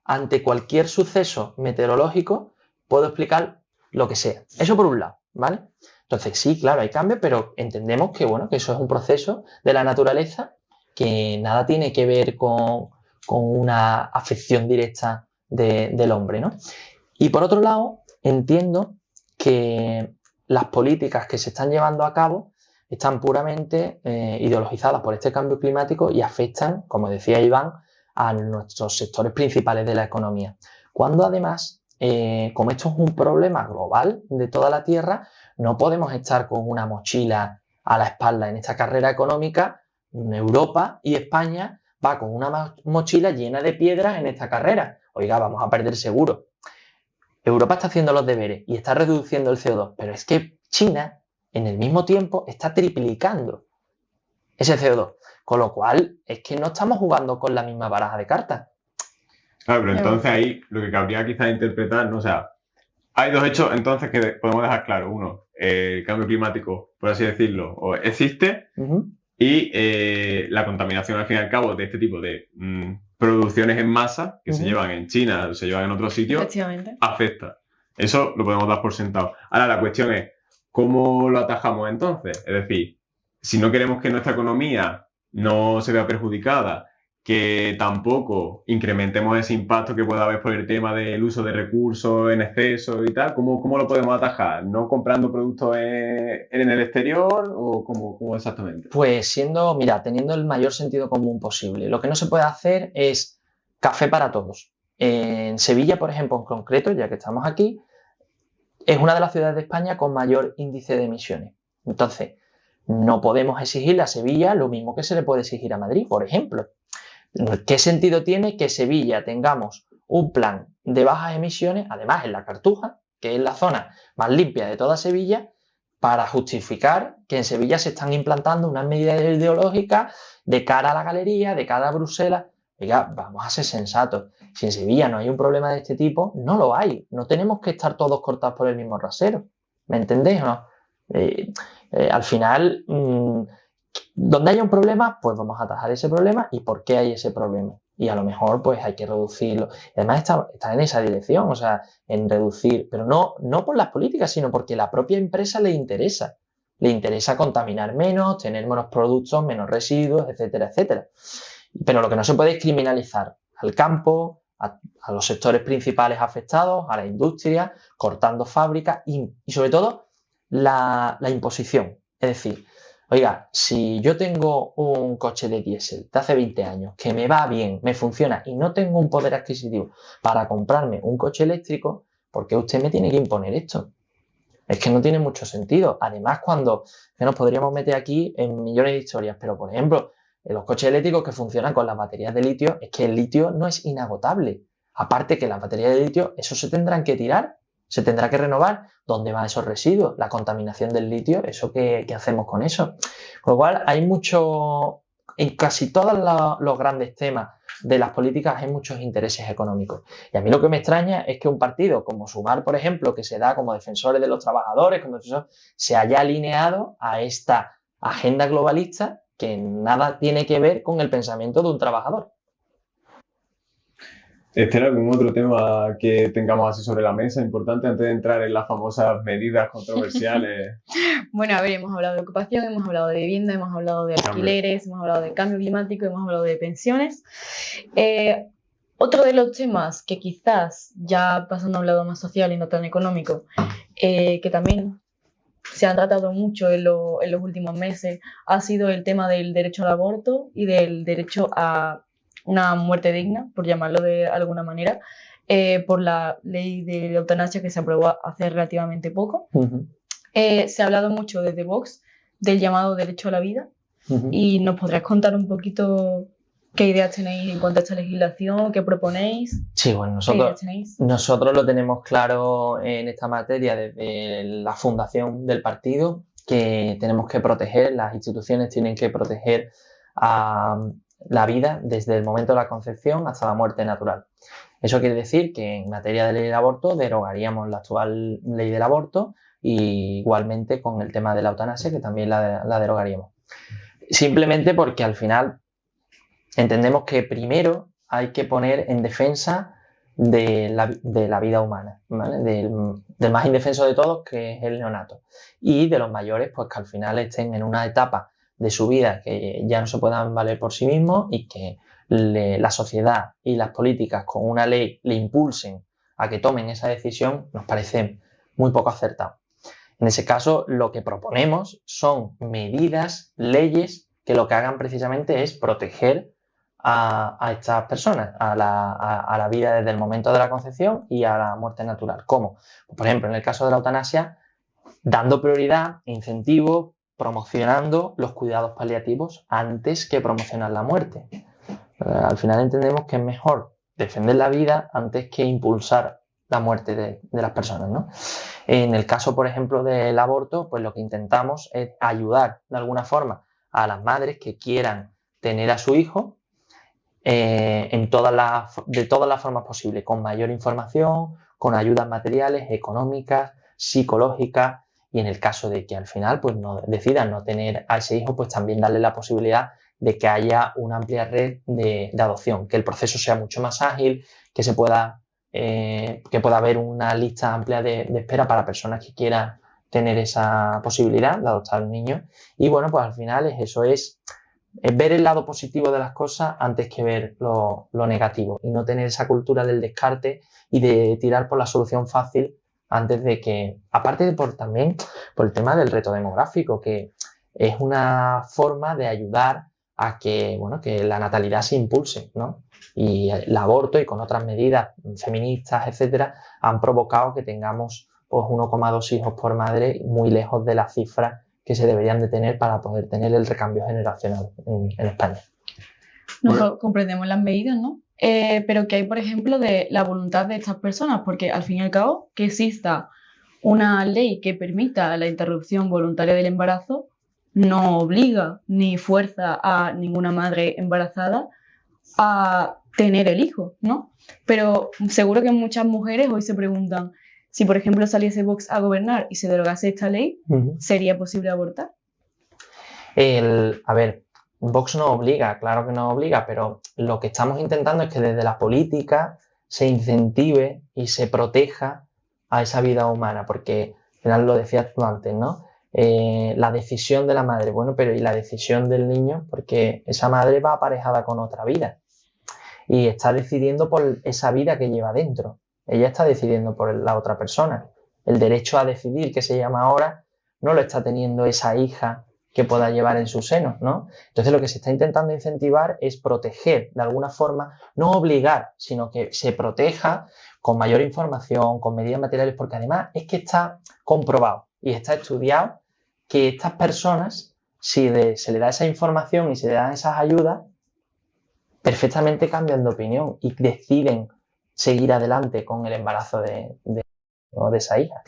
ante cualquier suceso meteorológico, puedo explicar lo que sea. Eso por un lado, ¿vale? Entonces, sí, claro, hay cambio, pero entendemos que, bueno, que eso es un proceso de la naturaleza que nada tiene que ver con una afección directa del hombre, ¿no? Y por otro lado, entiendo que las políticas que se están llevando a cabo están puramente ideologizadas por este cambio climático y afectan, como decía Iván, a nuestros sectores principales de la economía. Cuando además, como esto es un problema global de toda la Tierra, no podemos estar con una mochila a la espalda en esta carrera económica. Europa y España va con una mochila llena de piedras en esta carrera. Oiga, vamos a perder seguro. Europa está haciendo los deberes y está reduciendo el CO2, pero es que China en el mismo tiempo está triplicando ese CO2. Con lo cual, es que no estamos jugando con la misma baraja de cartas. Claro, pero entonces ahí lo que cabría quizás interpretar, ¿no? O sea, hay dos hechos entonces que podemos dejar claro. Uno, el cambio climático, por así decirlo, existe, y la contaminación, al fin y al cabo, de este tipo de producciones en masa que se llevan en China o se llevan en otros sitios, Efectivamente. afecta. Eso lo podemos dar por sentado. Ahora, la cuestión es, ¿cómo lo atajamos entonces? Es decir, si no queremos que nuestra economía no se vea perjudicada, que tampoco incrementemos ese impacto que pueda haber por el tema del uso de recursos en exceso y tal, ¿cómo lo podemos atajar? ¿No comprando productos en el exterior o cómo exactamente? Pues teniendo el mayor sentido común posible. Lo que no se puede hacer es café para todos. En Sevilla, por ejemplo, en concreto, ya que estamos aquí, es una de las ciudades de España con mayor índice de emisiones. Entonces, no podemos exigirle a Sevilla lo mismo que se le puede exigir a Madrid, por ejemplo. ¿Qué sentido tiene que Sevilla tengamos un plan de bajas emisiones, además en la Cartuja, que es la zona más limpia de toda Sevilla, para justificar que en Sevilla se están implantando unas medidas ideológicas de cara a la galería, de cara a Bruselas? Oiga, vamos a ser sensatos. Si en Sevilla no hay un problema de este tipo, no lo hay. No tenemos que estar todos cortados por el mismo rasero. ¿Me entendéis o no? Al final, donde haya un problema, pues vamos a atajar ese problema y por qué hay ese problema. Y a lo mejor pues hay que reducirlo. Y además está en esa dirección, o sea, en reducir, pero no por las políticas, sino porque a la propia empresa le interesa. Le interesa contaminar menos, tener menos productos, menos residuos, etcétera, etcétera. Pero lo que no se puede es criminalizar al campo, a los sectores principales afectados, a la industria, cortando fábricas y sobre todo la imposición. Es decir, oiga, si yo tengo un coche de diésel de hace 20 años que me va bien, me funciona y no tengo un poder adquisitivo para comprarme un coche eléctrico, ¿por qué usted me tiene que imponer esto? Es que no tiene mucho sentido. Además, que nos podríamos meter aquí en millones de historias, pero por ejemplo, los coches eléctricos que funcionan con las baterías de litio, es que el litio no es inagotable. Aparte que las baterías de litio, eso se tendrán que tirar. se tendrá que renovar. ¿Dónde van esos residuos? La contaminación del litio, ¿eso qué hacemos con eso? Con lo cual hay mucho, en casi todos los grandes temas de las políticas hay muchos intereses económicos. Y a mí lo que me extraña es que un partido como Sumar, por ejemplo, que se da como defensores de los trabajadores, se haya alineado a esta agenda globalista que nada tiene que ver con el pensamiento de un trabajador. Esther, ¿algún otro tema que tengamos así sobre la mesa importante antes de entrar en las famosas medidas controversiales? Bueno, a ver, hemos hablado de ocupación, hemos hablado de vivienda, hemos hablado de alquileres, hemos hablado de cambio climático, hemos hablado de pensiones. Otro de los temas que quizás, ya pasando a un lado más social y no tan económico, que también se han tratado mucho en los últimos meses, ha sido el tema del derecho al aborto y del derecho a una muerte digna, por llamarlo de alguna manera, por la ley de la eutanasia que se aprobó hace relativamente poco. Se ha hablado mucho desde Vox del llamado derecho a la vida. ¿Y nos podrías contar un poquito qué ideas tenéis en cuanto a esta legislación, qué proponéis? Sí, bueno, nosotros lo tenemos claro en esta materia desde la fundación del partido, que tenemos que proteger, las instituciones tienen que proteger a la vida desde el momento de la concepción hasta la muerte natural. Eso quiere decir que en materia de ley del aborto derogaríamos la actual ley del aborto y igualmente con el tema de la eutanasia, que también la derogaríamos. Simplemente porque al final entendemos que primero hay que poner en defensa de la vida humana, ¿vale? Del más indefenso de todos, que es el neonato, y de los mayores, pues que al final estén en una etapa de su vida que ya no se puedan valer por sí mismos y que la sociedad y las políticas con una ley le impulsen a que tomen esa decisión, nos parece muy poco acertado. En ese caso, lo que proponemos son medidas, leyes, que lo que hagan precisamente es proteger a estas personas, a la vida desde el momento de la concepción y a la muerte natural. ¿Cómo? Por ejemplo, en el caso de la eutanasia, dando prioridad, incentivo, promocionando los cuidados paliativos antes que promocionar la muerte. Al final entendemos que es mejor defender la vida antes que impulsar la muerte de las personas, ¿no? En el caso, por ejemplo, del aborto, pues lo que intentamos es ayudar de alguna forma a las madres que quieran tener a su hijo de todas las formas posibles, con mayor información, con ayudas materiales, económicas, psicológicas, y en el caso de que al final pues no decidan no tener a ese hijo, pues también darle la posibilidad de que haya una amplia red de adopción, que el proceso sea mucho más ágil, que pueda haber una lista amplia de espera para personas que quieran tener esa posibilidad de adoptar un niño. Y bueno, pues al final es ver el lado positivo de las cosas antes que ver lo negativo, y no tener esa cultura del descarte y de tirar por la solución fácil antes de que, aparte también por el tema del reto demográfico, que es una forma de ayudar a que la natalidad se impulse, ¿no? Y el aborto y con otras medidas feministas, etcétera, han provocado que tengamos pues 1,2 hijos por madre, muy lejos de las cifras que se deberían de tener para poder tener el recambio generacional en España. Comprendemos las medidas, ¿no? Pero que hay, por ejemplo, de la voluntad de estas personas, porque al fin y al cabo, que exista una ley que permita la interrupción voluntaria del embarazo no obliga ni fuerza a ninguna madre embarazada a tener el hijo, ¿no? Pero seguro que muchas mujeres hoy se preguntan, si por ejemplo saliese Vox a gobernar y se derogase esta ley, ¿sería posible abortar? A ver, Vox no obliga, claro que no obliga, pero lo que estamos intentando es que desde la política se incentive y se proteja a esa vida humana, porque al final lo decías tú antes, ¿no? La decisión de la madre, bueno, pero ¿y la decisión del niño? Porque esa madre va aparejada con otra vida y está decidiendo por esa vida que lleva dentro. Ella está decidiendo por la otra persona. El derecho a decidir, que se llama ahora, no lo está teniendo esa hija que pueda llevar en su seno, ¿no? Entonces lo que se está intentando incentivar es proteger de alguna forma, no obligar, sino que se proteja con mayor información, con medidas materiales, porque además es que está comprobado y está estudiado que estas personas, si se le da esa información y se le dan esas ayudas, perfectamente cambian de opinión y deciden seguir adelante con el embarazo de o de esa hija.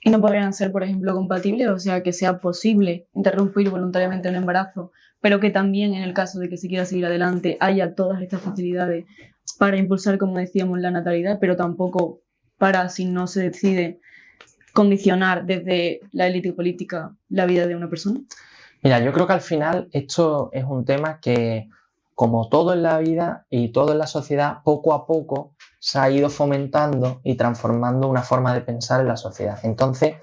Y no podrían ser, por ejemplo, compatibles, o sea, que sea posible interrumpir voluntariamente un embarazo, pero que también en el caso de que se quiera seguir adelante haya todas estas facilidades para impulsar, como decíamos, la natalidad, pero tampoco para, si no se decide, condicionar desde la élite política la vida de una persona. Mira, yo creo que al final esto es un tema que, como todo en la vida y todo en la sociedad, poco a poco se ha ido fomentando y transformando una forma de pensar en la sociedad. Entonces,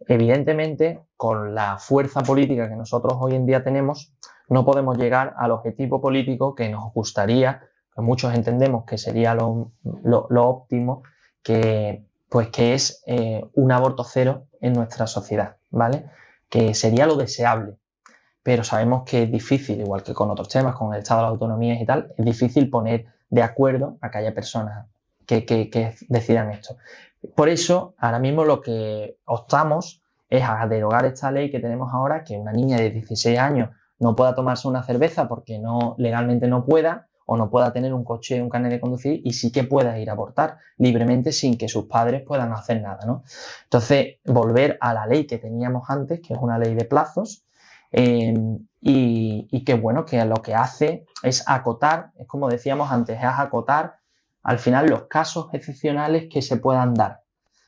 evidentemente, con la fuerza política que nosotros hoy en día tenemos, no podemos llegar al objetivo político que nos gustaría, que muchos entendemos que sería lo óptimo, que es un aborto cero en nuestra sociedad, ¿vale? Que sería lo deseable. Pero sabemos que es difícil, igual que con otros temas, con el estado de las autonomías y tal, es difícil poner de acuerdo a que haya personas que decidan esto. Por eso, ahora mismo lo que optamos es a derogar esta ley que tenemos ahora, que una niña de 16 años no pueda tomarse una cerveza porque legalmente no pueda, o no pueda tener un coche, un carnet de conducir, y sí que pueda ir a abortar libremente sin que sus padres puedan hacer nada, ¿no? Entonces, volver a la ley que teníamos antes, que es una ley de plazos, y que bueno, que lo que hace es acotar, es como decíamos antes, es acotar al final los casos excepcionales que se puedan dar.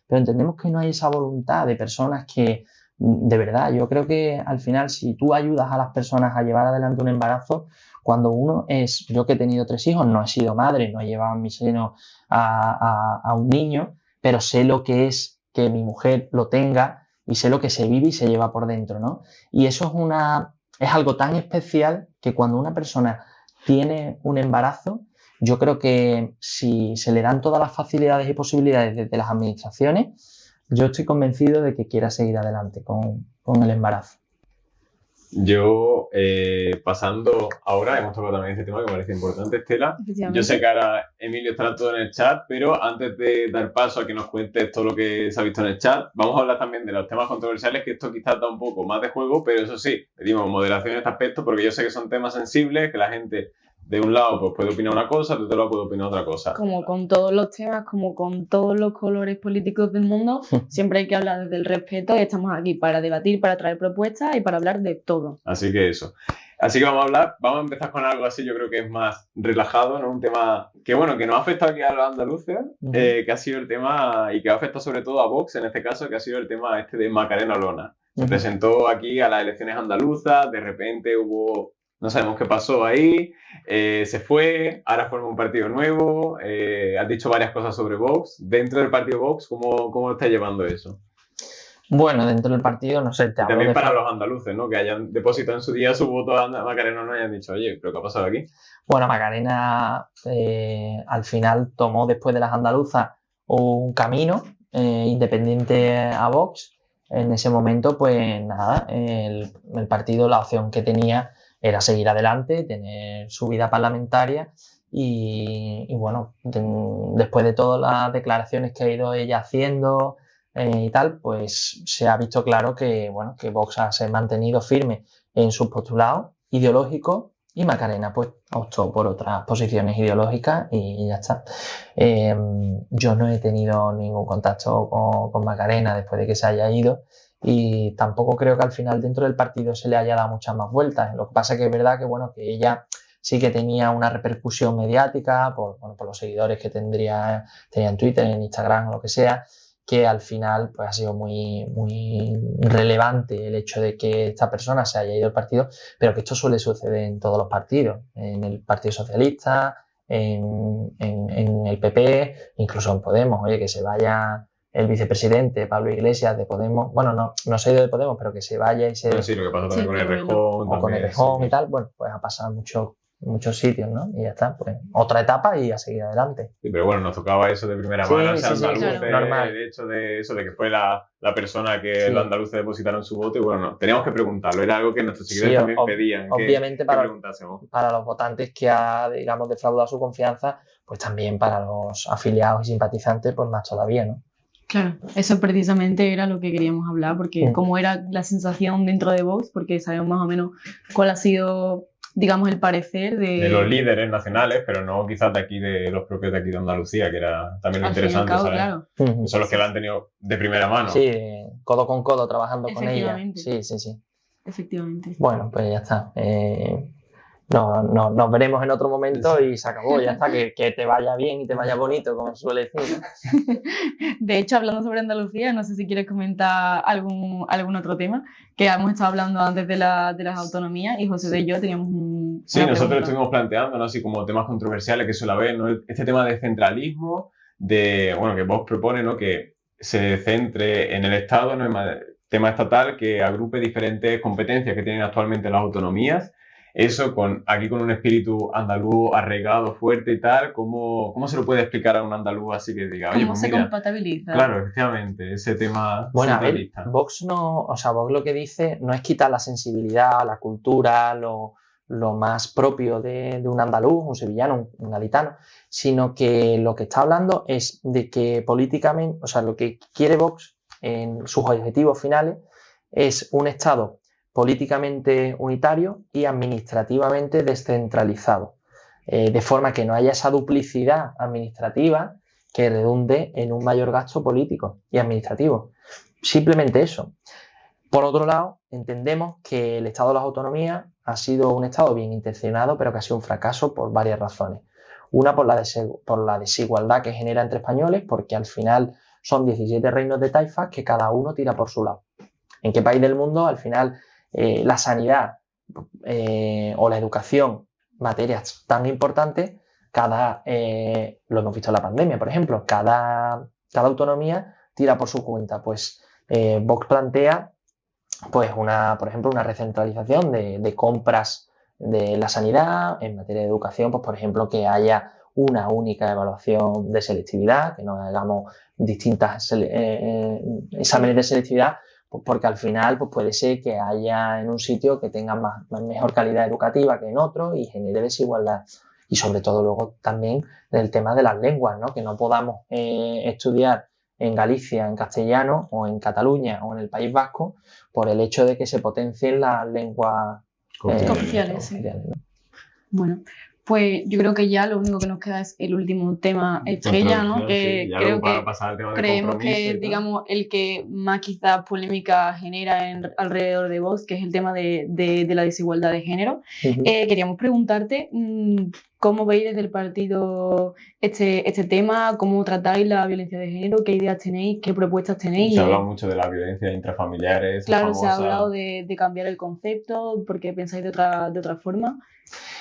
Pero entendemos que no hay esa voluntad de personas que, de verdad, yo creo que al final si tú ayudas a las personas a llevar adelante un embarazo, cuando uno es, yo que he tenido 3 hijos, no he sido madre, no he llevado en mi seno a un niño, pero sé lo que es que mi mujer lo tenga y sé lo que se vive y se lleva por dentro, ¿no? Y eso es algo tan especial que cuando una persona tiene un embarazo, yo creo que si se le dan todas las facilidades y posibilidades desde las administraciones, yo estoy convencido de que quiera seguir adelante con el embarazo. Yo, pasando ahora, hemos tocado también este tema que me parece importante, Estela. Yo sé que ahora Emilio estará todo en el chat, pero antes de dar paso a que nos cuentes todo lo que se ha visto en el chat, vamos a hablar también de los temas controversiales, que esto quizás da un poco más de juego, pero eso sí, pedimos moderación en este aspecto, porque yo sé que son temas sensibles, que la gente de un lado pues, puede opinar una cosa, de otro lado puede opinar otra cosa. Como con todos los temas, como con todos los colores políticos del mundo, siempre hay que hablar desde el respeto y estamos aquí para debatir, para traer propuestas y para hablar de todo. Así que eso. Así que vamos a empezar con algo así, yo creo que es más relajado, ¿no? Un tema que, bueno, que nos ha afectado aquí a los andaluces, que ha sido el tema, y que ha afectado sobre todo a Vox en este caso, que ha sido el tema este de Macarena Olona. Se presentó aquí a las elecciones andaluzas, de repente no sabemos qué pasó ahí, se fue, ahora forma un partido nuevo, has dicho varias cosas sobre Vox. Dentro del partido Vox, ¿cómo está llevando eso? Bueno, dentro del partido, no sé, te hablo también para los andaluces, ¿no? Que hayan depositado en su día su voto a Macarena Olona y hayan dicho, oye, ¿pero qué ha pasado aquí? Bueno, Macarena al final tomó después de las andaluzas un camino independiente a Vox. En ese momento, pues nada, el partido, la opción que tenía era seguir adelante, tener su vida parlamentaria y bueno, después de todas las declaraciones que ha ido ella haciendo y tal, pues se ha visto claro que, bueno, que Vox se ha mantenido firme en sus postulados ideológicos y Macarena pues optó por otras posiciones ideológicas y ya está. Yo no he tenido ningún contacto con Macarena después de que se haya ido. Y tampoco creo que al final dentro del partido se le haya dado muchas más vueltas. Lo que pasa es que es verdad que, bueno, que ella sí que tenía una repercusión mediática por los seguidores que tenía en Twitter, en Instagram, lo que sea, que al final pues ha sido muy, muy relevante el hecho de que esta persona se haya ido del partido, pero que esto suele suceder en todos los partidos, en el Partido Socialista, en el PP, incluso en Podemos, oye, que se vaya el vicepresidente Pablo Iglesias de Podemos, bueno, no se ha ido de Podemos, pero que se vaya y se... Bueno, sí, lo que pasa también con Errejón. O con Errejón y tal, bueno, pues ha pasado muchos sitios, ¿no? Y ya está, pues otra etapa y a seguir adelante. Sí, pero bueno, nos tocaba eso de primera mano, andaluces, normal. El hecho de eso, de que fue la persona que los andaluces depositaron su voto y bueno, no, teníamos que preguntarlo, era algo que nuestros seguidores también pedían. Obviamente que para los votantes que ha, digamos, defraudado su confianza, pues también para los afiliados y simpatizantes, pues más todavía, ¿no? Claro, eso precisamente era lo que queríamos hablar, porque como era la sensación dentro de Vox, porque sabemos más o menos cuál ha sido digamos, el parecer de los líderes nacionales, pero no quizás de aquí, de los propios de aquí de Andalucía, que era también lo al fin y al interesante, cabo, ¿sabes? claro. Que son los que lo han tenido de primera mano. Sí, codo con codo trabajando con ella. Efectivamente. Sí. Efectivamente. Bueno, pues ya está. Nos veremos en otro momento y se acabó, ya está. Que te vaya bien y te vaya bonito, como suele decir, ¿no? De hecho, hablando sobre Andalucía, no sé si quieres comentar algún otro tema, que hemos estado hablando antes de las autonomías y José y yo teníamos Sí, una nosotros pregunta. estuvimos planteando, ¿no? Así como temas controversiales que suele haber, ¿no? Este tema de centralismo, que Vox propone, ¿no? Que se centre en el Estado, ¿no? En tema estatal, que agrupe diferentes competencias que tienen actualmente las autonomías. Eso aquí con un espíritu andaluz arraigado, fuerte y tal, ¿cómo se lo puede explicar a un andaluz así que diga, oye, ¿Cómo pues se mira, compatibiliza? claro, efectivamente, ese tema Bueno, a ver, centralista. Vox lo que dice no es quitar la sensibilidad, la cultura, lo más propio de un andaluz, un sevillano, un gaditano, sino que lo que está hablando es de que políticamente, lo que quiere Vox en sus objetivos finales es un Estado políticamente unitario y administrativamente descentralizado, de forma que no haya esa duplicidad administrativa que redunde en un mayor gasto político y administrativo. Simplemente eso. Por otro lado, entendemos que el Estado de las Autonomías ha sido un Estado bien intencionado, pero que ha sido un fracaso por varias razones. Una, por la desigualdad que genera entre españoles, porque al final son 17 reinos de taifas que cada uno tira por su lado. ¿En qué país del mundo al final la sanidad o la educación, materias tan importantes, lo hemos visto en la pandemia, por ejemplo, cada autonomía tira por su cuenta? Pues Vox plantea por ejemplo, una recentralización de compras de la sanidad. En materia de educación, pues por ejemplo, que haya una única evaluación de selectividad, que no hagamos distintas exámenes de selectividad, pues porque al final pues puede ser que haya en un sitio que tenga mejor calidad educativa que en otro y genere desigualdad. Y sobre todo luego también el tema de las lenguas, ¿no? Que no podamos estudiar en Galicia en castellano o en Cataluña o en el País Vasco por el hecho de que se potencien las lenguas oficiales. Sí. ¿no? Bueno, pues yo creo que ya lo único que nos queda es el último tema estrella, ¿no? Que creo que creemos que, digamos, el que más quizás polémica genera alrededor de Vox, que es el tema de la desigualdad de género. Queríamos preguntarte cómo veis desde el partido este tema, cómo tratáis la violencia de género, qué ideas tenéis, qué propuestas tenéis. Se ha hablado mucho de la violencia intrafamiliares. Claro, se ha hablado de cambiar el concepto, porque pensáis de otra forma.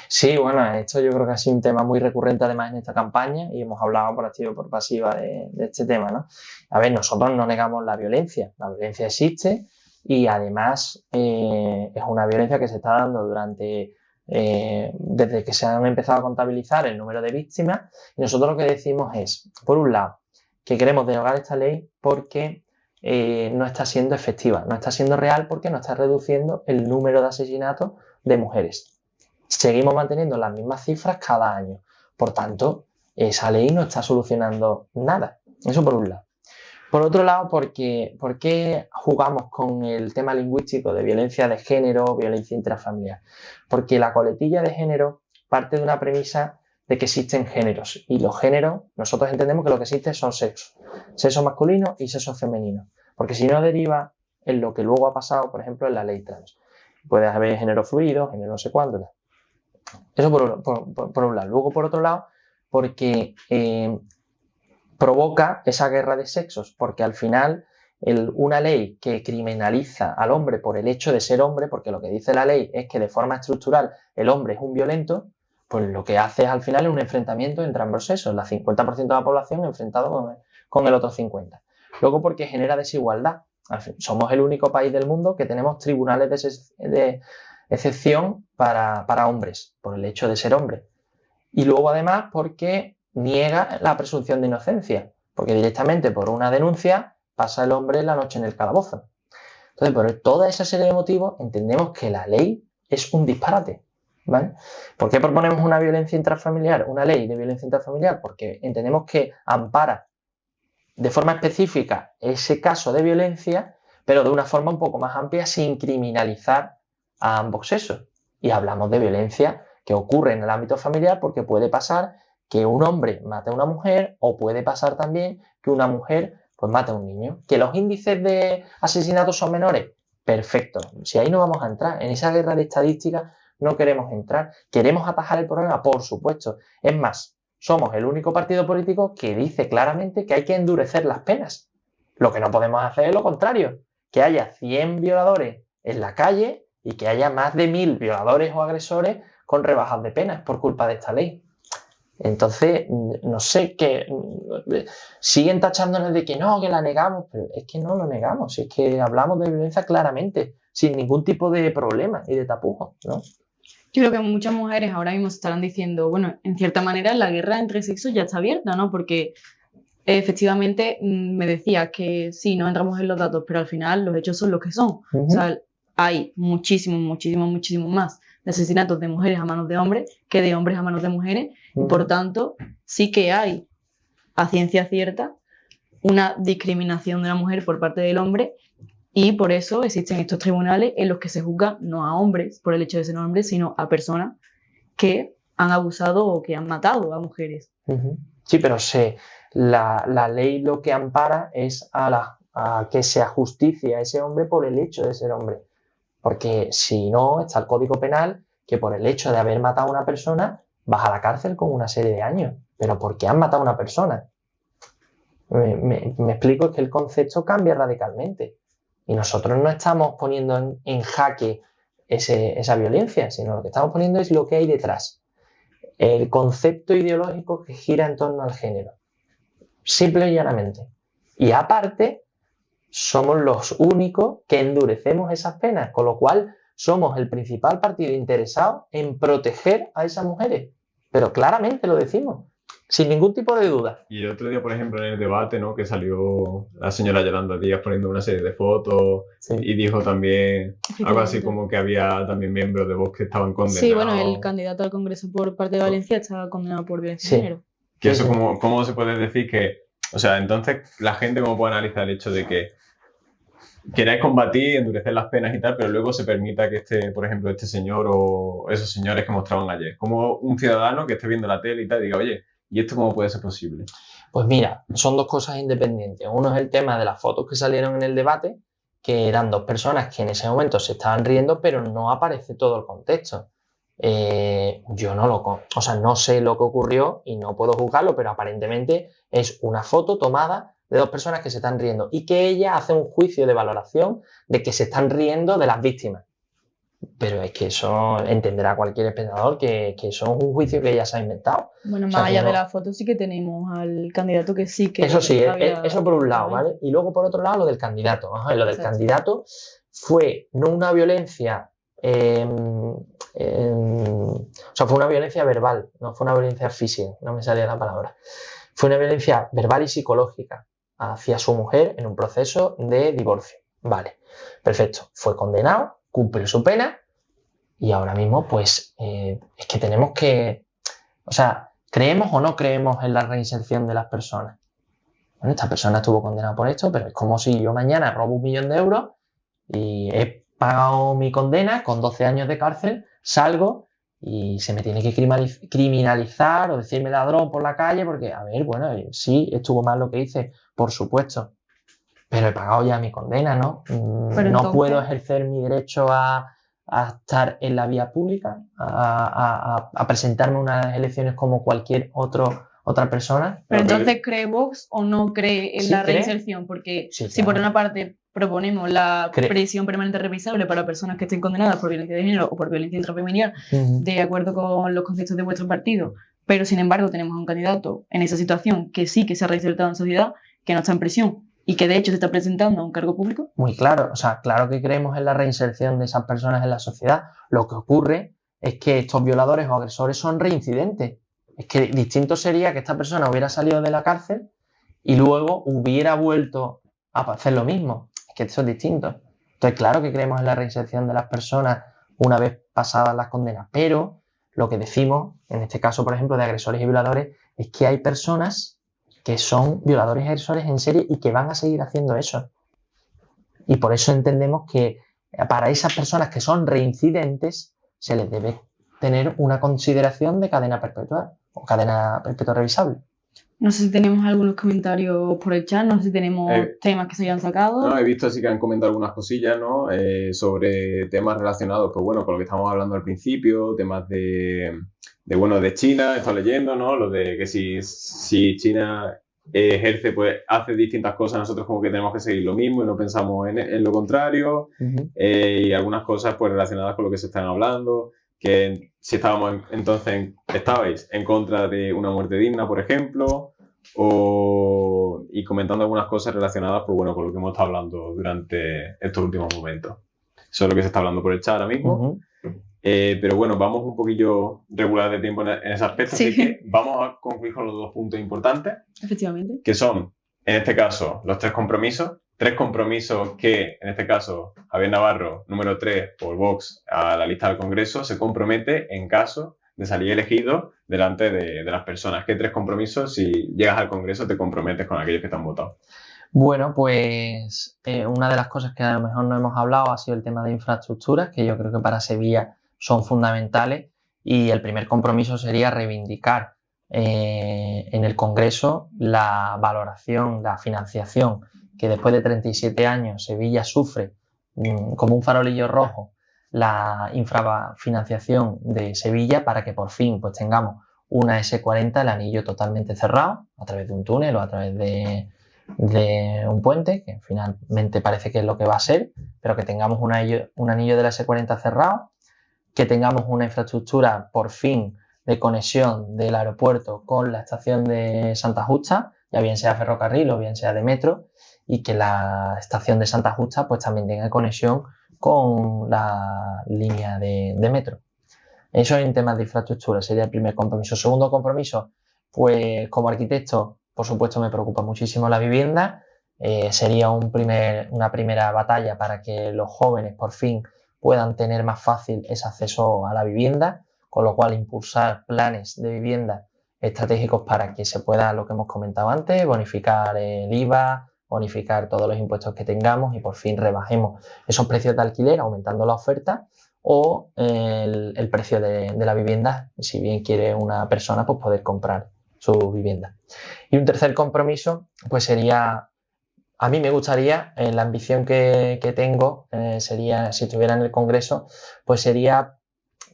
Sí, bueno, esto yo creo que ha sido un tema muy recurrente además en esta campaña y hemos hablado por activa y por pasiva de este tema, ¿no? A ver, nosotros no negamos la violencia existe y además es una violencia que se está dando desde que se han empezado a contabilizar el número de víctimas, y nosotros lo que decimos es, por un lado, que queremos derogar esta ley porque no está siendo efectiva, no está siendo real porque no está reduciendo el número de asesinatos de mujeres. Seguimos manteniendo las mismas cifras cada año. Por tanto, esa ley no está solucionando nada. Eso por un lado. Por otro lado, ¿por qué jugamos con el tema lingüístico de violencia de género, violencia intrafamiliar? Porque la coletilla de género parte de una premisa de que existen géneros. Y los géneros, nosotros entendemos que lo que existe son sexos. Sexo masculino y sexo femenino. Porque si no deriva en lo que luego ha pasado, por ejemplo, en la ley trans. Puede haber género fluido, género no sé cuánto. Eso por un lado. Luego, por otro lado, porque provoca esa guerra de sexos, porque al final una ley que criminaliza al hombre por el hecho de ser hombre, porque lo que dice la ley es que de forma estructural el hombre es un violento, pues lo que hace es al final un enfrentamiento entre ambos sexos, la 50% de la población enfrentado con el otro 50%. Luego porque genera desigualdad. Somos el único país del mundo que tenemos tribunales de excepción para hombres, por el hecho de ser hombre. Y luego además porque niega la presunción de inocencia, porque directamente por una denuncia pasa el hombre la noche en el calabozo. Entonces, por toda esa serie de motivos, entendemos que la ley es un disparate, ¿vale? ¿Por qué proponemos una violencia intrafamiliar, una ley de violencia intrafamiliar? Porque entendemos que ampara de forma específica ese caso de violencia, pero de una forma un poco más amplia sin criminalizar a ambos sexos. Y hablamos de violencia que ocurre en el ámbito familiar porque puede pasar que un hombre mate a una mujer o puede pasar también que una mujer pues mate a un niño. ¿Que los índices de asesinatos son menores? Perfecto. Si ahí no vamos a entrar, en esa guerra de estadísticas no queremos entrar. ¿Queremos atajar el problema? Por supuesto. Es más, somos el único partido político que dice claramente que hay que endurecer las penas. Lo que no podemos hacer es lo contrario, que haya 100 violadores en la calle y que haya más de 1000 violadores o agresores con rebajas de penas por culpa de esta ley. Entonces, no sé, que siguen tachándonos de que no, que la negamos, pero es que no lo negamos, es que hablamos de violencia claramente, sin ningún tipo de problema y de tapujos, ¿no? Yo creo que muchas mujeres ahora mismo se estarán diciendo, bueno, en cierta manera la guerra entre sexos ya está abierta, ¿no? Porque efectivamente me decía que sí, no entramos en los datos, pero al final los hechos son los que son. O sea, hay muchísimos más de asesinatos de mujeres a manos de hombres que de hombres a manos de mujeres. Y por tanto, sí que hay, a ciencia cierta, una discriminación de la mujer por parte del hombre, y por eso existen estos tribunales en los que se juzga no a hombres por el hecho de ser hombres, sino a personas que han abusado o que han matado a mujeres. Sí, pero la ley lo que ampara es a que se ajusticie a ese hombre por el hecho de ser hombre. Porque si no, está el Código Penal, que por el hecho de haber matado a una persona vas a la cárcel con una serie de años. Pero ¿por qué han matado a una persona? Me explico, es que el concepto cambia radicalmente. Y nosotros no estamos poniendo en jaque esa violencia, sino lo que estamos poniendo es lo que hay detrás. El concepto ideológico que gira en torno al género. Simple y llanamente. Y aparte, somos los únicos que endurecemos esas penas, con lo cual somos el principal partido interesado en proteger a esas mujeres. Pero claramente lo decimos, sin ningún tipo de duda. Y el otro día, por ejemplo, en el debate, ¿no?, que salió la señora Yolanda Díaz poniendo una serie de fotos, sí, y dijo también algo así como que había también miembros de Vox que estaban condenados. Sí, bueno, el candidato al Congreso por parte de Valencia estaba condenado por violencia de género. Que eso, ¿cómo se puede decir que, o sea, entonces la gente cómo puede analizar el hecho de que queráis combatir, endurecer las penas y tal, pero luego se permita que por ejemplo, este señor o esos señores que mostraban ayer, como un ciudadano que esté viendo la tele y tal, diga, oye, ¿y esto cómo puede ser posible? Pues mira, son dos cosas independientes. Uno es el tema de las fotos que salieron en el debate, que eran dos personas que en ese momento se estaban riendo, pero no aparece todo el contexto. Yo no sé lo que ocurrió y no puedo juzgarlo, pero aparentemente es una foto tomada de dos personas que se están riendo y que ella hace un juicio de valoración de que se están riendo de las víctimas. Pero es que eso entenderá cualquier espectador que eso es un juicio que ella se ha inventado. Bueno, más allá de la foto sí que tenemos al candidato que sí que... Eso sí, eso por un lado, ¿vale? Y luego por otro lado lo del candidato. Lo del candidato fue no una violencia... o sea, fue una violencia verbal, no fue una violencia física, no me salía la palabra. Fue una violencia verbal y psicológica hacia su mujer en un proceso de divorcio. Vale, perfecto. Fue condenado, cumplió su pena y ahora mismo pues es que tenemos que... O sea, ¿creemos o no creemos en la reinserción de las personas? Bueno, esta persona estuvo condenada por esto, pero es como si yo mañana robo 1 millón de euros y he pagado mi condena con 12 años de cárcel, salgo y se me tiene que criminalizar o decirme ladrón por la calle porque, a ver, bueno, sí, estuvo mal lo que hice, por supuesto, pero he pagado ya mi condena, ¿no? No puedo ejercer mi derecho a estar en la vía pública, a presentarme a unas elecciones como cualquier otra persona. Pero entonces, ¿cree Vox o no cree en la reinserción? Porque si por una parte proponemos la prisión permanente revisable para personas que estén condenadas por violencia de género o por violencia intrafamiliar, de acuerdo con los conceptos de vuestro partido, pero sin embargo tenemos a un candidato en esa situación que sí que se ha reinsertado en sociedad, que no está en prisión y que de hecho se está presentando a un cargo público. Muy claro, o sea, claro que creemos en la reinserción de esas personas en la sociedad. Lo que ocurre es que estos violadores o agresores son reincidentes. Es que distinto sería que esta persona hubiera salido de la cárcel y luego hubiera vuelto a hacer lo mismo. Es que eso es distinto. Entonces, claro que creemos en la reinserción de las personas una vez pasadas las condenas, pero lo que decimos, en este caso, por ejemplo, de agresores y violadores, es que hay personas que son violadores y agresores en serie y que van a seguir haciendo eso. Y por eso entendemos que para esas personas que son reincidentes se les debe tener una consideración de cadena perpetua o cadena perpetua revisable. No sé si tenemos algunos comentarios por el chat, no sé si tenemos temas que se hayan sacado. No, he visto así que han comentado algunas cosillas, ¿no? Sobre temas relacionados, pues bueno, con lo que estábamos hablando al principio, temas de China, he estado leyendo, ¿no? Lo de que si China ejerce, pues hace distintas cosas, nosotros como que tenemos que seguir lo mismo y no pensamos en lo contrario. Y algunas cosas pues relacionadas con lo que se están hablando, que si estabais en contra de una muerte digna, por ejemplo, y comentando algunas cosas relacionadas, pues bueno, con lo que hemos estado hablando durante estos últimos momentos. Eso es lo que se está hablando por el chat ahora mismo. Pero bueno, vamos un poquillo regular de tiempo en ese aspecto, Sí. así que vamos a concluir con los 2 puntos importantes, Efectivamente. que son, en este caso, los 3 compromisos. 3 compromisos que, en este caso, Javier Navarro, número 3, por Vox, a la lista del Congreso, se compromete en caso de salir elegido delante de las personas. ¿Qué 3 compromisos, si llegas al Congreso, te comprometes con aquellos que te han votado? Bueno, pues una de las cosas que a lo mejor no hemos hablado ha sido el tema de infraestructuras, que yo creo que para Sevilla son fundamentales, y el primer compromiso sería reivindicar en el Congreso la valoración, la financiación que después de 37 años Sevilla sufre como un farolillo rojo, la infrafinanciación de Sevilla, para que por fin pues tengamos una S40, el anillo totalmente cerrado, a través de un túnel o a través de un puente, que finalmente parece que es lo que va a ser, pero que tengamos un anillo de la S40 cerrado, que tengamos una infraestructura por fin de conexión del aeropuerto con la estación de Santa Justa, ya bien sea ferrocarril o bien sea de metro, y que la estación de Santa Justa pues también tenga conexión con la línea de metro. Eso en temas de infraestructura sería el primer compromiso. Segundo compromiso, pues como arquitecto, por supuesto me preocupa muchísimo la vivienda. Sería una primera batalla para que los jóvenes por fin puedan tener más fácil ese acceso a la vivienda, con lo cual impulsar planes de vivienda estratégicos para que se pueda, lo que hemos comentado antes, bonificar el IVA, bonificar todos los impuestos que tengamos y por fin rebajemos esos precios de alquiler aumentando la oferta o el precio de la vivienda, si bien quiere una persona pues poder comprar su vivienda. Y un tercer compromiso pues sería, a mí me gustaría, la ambición que tengo sería, si estuviera en el Congreso, pues sería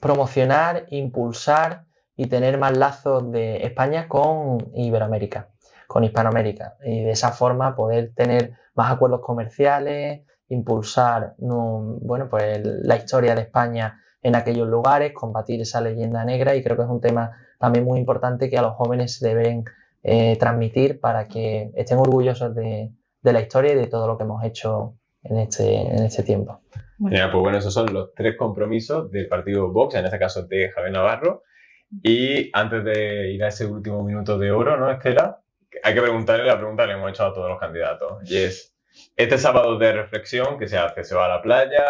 promocionar, impulsar y tener más lazos de España con Iberoamérica, con Hispanoamérica, y de esa forma poder tener más acuerdos comerciales, impulsar pues la historia de España en aquellos lugares, combatir esa leyenda negra, y creo que es un tema también muy importante que a los jóvenes se deben transmitir para que estén orgullosos de la historia y de todo lo que hemos hecho en este tiempo. Pues bueno, esos son los 3 compromisos del partido Vox, en este caso de Javier Navarro. Y antes de ir a ese último minuto de oro, ¿no, Estela? Hay que preguntarle la pregunta que le hemos hecho a todos los candidatos. Y es, este sábado de reflexión, ¿qué se hace? ¿Se va a la playa?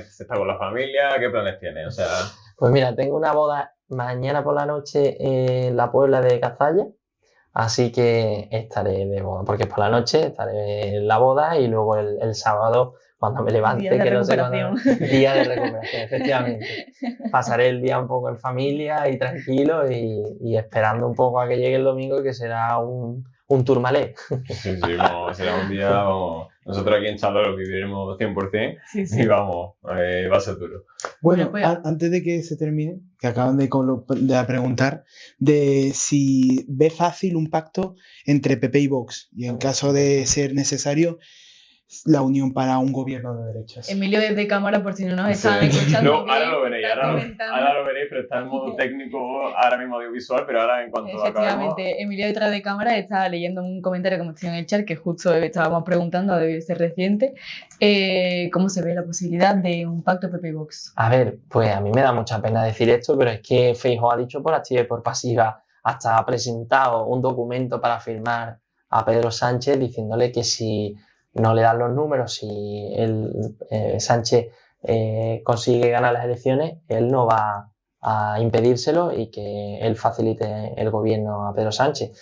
¿Se está con la familia? ¿Qué planes tiene? O sea... Pues mira, tengo una boda mañana por la noche en la Puebla de Cazalla, así que estaré de boda, porque por la noche estaré en la boda y luego el sábado, cuando me levante, Día de que no sé recuperación. día de recuperación, efectivamente. Pasaré el día un poco en familia y tranquilo y esperando un poco a que llegue el domingo, que será un Tourmalet. Sí, será un día, nosotros aquí en Charlotte lo viviremos 100%, Sí. y vamos, va a ser duro. Bueno, Pues, antes de que se termine, que acaban de preguntar de si ve fácil un pacto entre PP y Vox, y en caso de ser necesario, la unión para un gobierno de derechas. Emilio desde cámara, por si no nos están Sí. escuchando. No, ahora lo veréis, está comentando. ahora lo veréis, pero está en modo técnico, ahora mismo audiovisual, pero ahora en cuanto acabemos... Efectivamente, Emilio detrás de cámara está leyendo un comentario que hemos tenido en el chat, que justo estábamos preguntando, debe ser reciente, cómo se ve la posibilidad de un pacto PP-Vox. A ver, pues a mí me da mucha pena decir esto, pero es que Feijóo ha dicho por activa y por pasiva, hasta ha presentado un documento para firmar a Pedro Sánchez diciéndole que si no le dan los números, si Sánchez consigue ganar las elecciones, él no va a impedírselo y que él facilite el gobierno a Pedro Sánchez.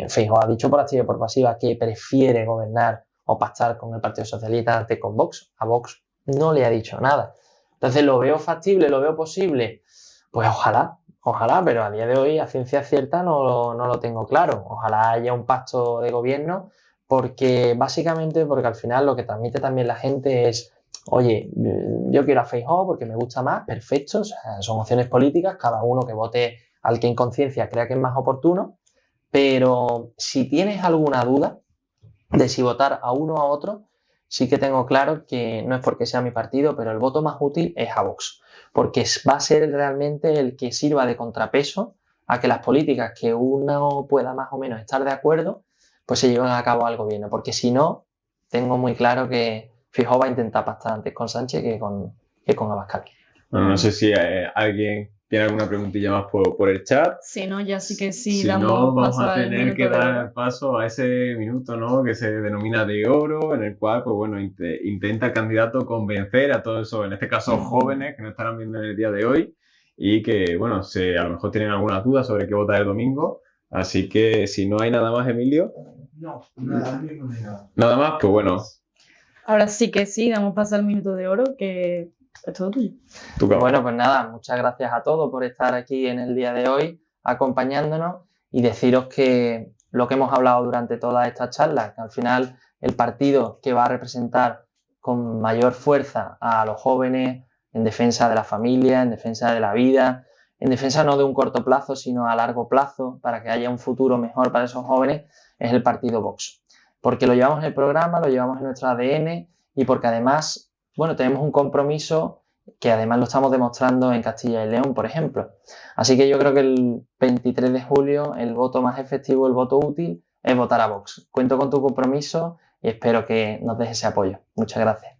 Feijóo ha dicho por activa y por pasiva que prefiere gobernar o pactar con el Partido Socialista antes con Vox. A Vox no le ha dicho nada. Entonces, ¿lo veo factible? ¿Lo veo posible? Pues ojalá, pero a día de hoy a ciencia cierta no lo tengo claro. Ojalá haya un pacto de gobierno porque al final lo que transmite también la gente es, oye, yo quiero a Feijóo porque me gusta más, perfecto, o sea, son opciones políticas, cada uno que vote al que en conciencia crea que es más oportuno, pero si tienes alguna duda de si votar a uno o a otro, sí que tengo claro que no es porque sea mi partido, pero el voto más útil es a Vox, porque va a ser realmente el que sirva de contrapeso a que las políticas que uno pueda más o menos estar de acuerdo, pues se lleven a cabo al gobierno, porque si no, tengo muy claro que Feijóo va a intentar pactar antes con Sánchez que con Abascal. Bueno, no sé si alguien tiene alguna preguntilla más por el chat. Si no, ya sí que sí, Si damos no, vamos paso a al tener minuto que de dar oro. paso a ese minuto, ¿no? Que se denomina de oro, en el cual, pues bueno, intenta el candidato convencer a todos esos, en este caso jóvenes que nos estarán viendo en el día de hoy y que, bueno, a lo mejor tienen alguna duda sobre qué votar el domingo. Así que si no hay nada más, Emilio. No, nada mismo ni nada. Nada más, pues bueno, Ahora sí que sí, damos paso al minuto de oro, que es todo tuyo. tú acabas. Bueno, pues nada, muchas gracias a todos por estar aquí en el día de hoy acompañándonos y deciros que lo que hemos hablado durante todas estas charlas, que al final el partido que va a representar con mayor fuerza a los jóvenes en defensa de la familia, en defensa de la vida, en defensa no de un corto plazo, sino a largo plazo, para que haya un futuro mejor para esos jóvenes, es el partido Vox. Porque lo llevamos en el programa, lo llevamos en nuestro ADN y porque además, bueno, tenemos un compromiso que además lo estamos demostrando en Castilla y León, por ejemplo. Así que yo creo que el 23 de julio el voto más efectivo, el voto útil, es votar a Vox. Cuento con tu compromiso y espero que nos dejes ese apoyo. Muchas gracias.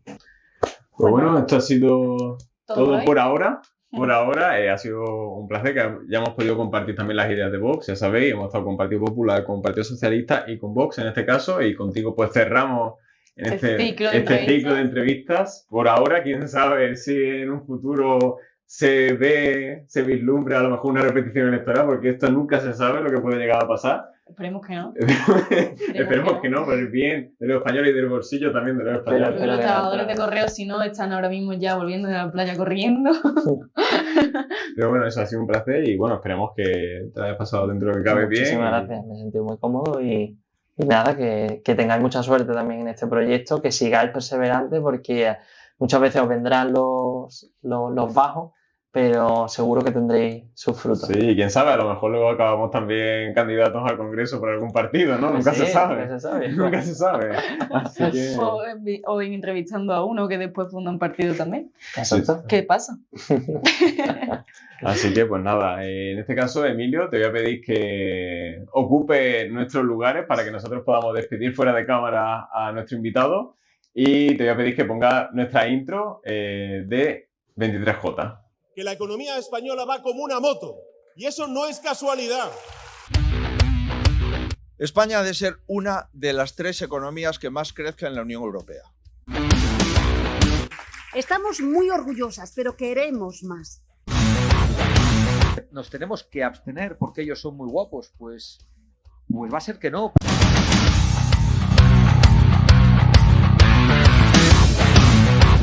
Pues bueno, esto ha sido todo ahí. por ahora. Por ahora ha sido un placer que ya hemos podido compartir también las ideas de Vox, ya sabéis, hemos estado con Partido Popular, con Partido Socialista y con Vox en este caso, y contigo pues cerramos en este ciclo de entrevistas. Por ahora, quién sabe si en un futuro se vislumbra a lo mejor una repetición electoral, porque esto nunca se sabe lo que puede llegar a pasar. Esperemos que no. Esperemos que no, por el bien de los españoles y del bolsillo también de los españoles. Pero los trabajadores de correo, si no, están ahora mismo ya volviendo de la playa corriendo. Pero bueno, eso ha sido un placer y bueno, esperemos que te hayas pasado dentro de lo que cabe bien. Muchísimas gracias, me he sentido muy cómodo y nada, que tengáis mucha suerte también en este proyecto, que sigáis perseverantes porque muchas veces os vendrán los bajos, pero seguro que tendréis sus frutos. Sí, quién sabe, a lo mejor luego acabamos también candidatos al Congreso por algún partido, ¿no? Nunca se sabe. Nunca se sabe. Nunca se sabe. Así que... O entrevistando a uno que después funda un partido también. Exacto. ¿Qué pasa? Así que pues nada, en este caso, Emilio, te voy a pedir que ocupe nuestros lugares para que nosotros podamos despedir fuera de cámara a nuestro invitado y te voy a pedir que ponga nuestra intro de 23J. Que la economía española va como una moto. Y eso no es casualidad. España ha de ser una de las 3 economías que más crezcan en la Unión Europea. Estamos muy orgullosas, pero queremos más. ¿Nos tenemos que abstener porque ellos son muy guapos? Pues va a ser que no.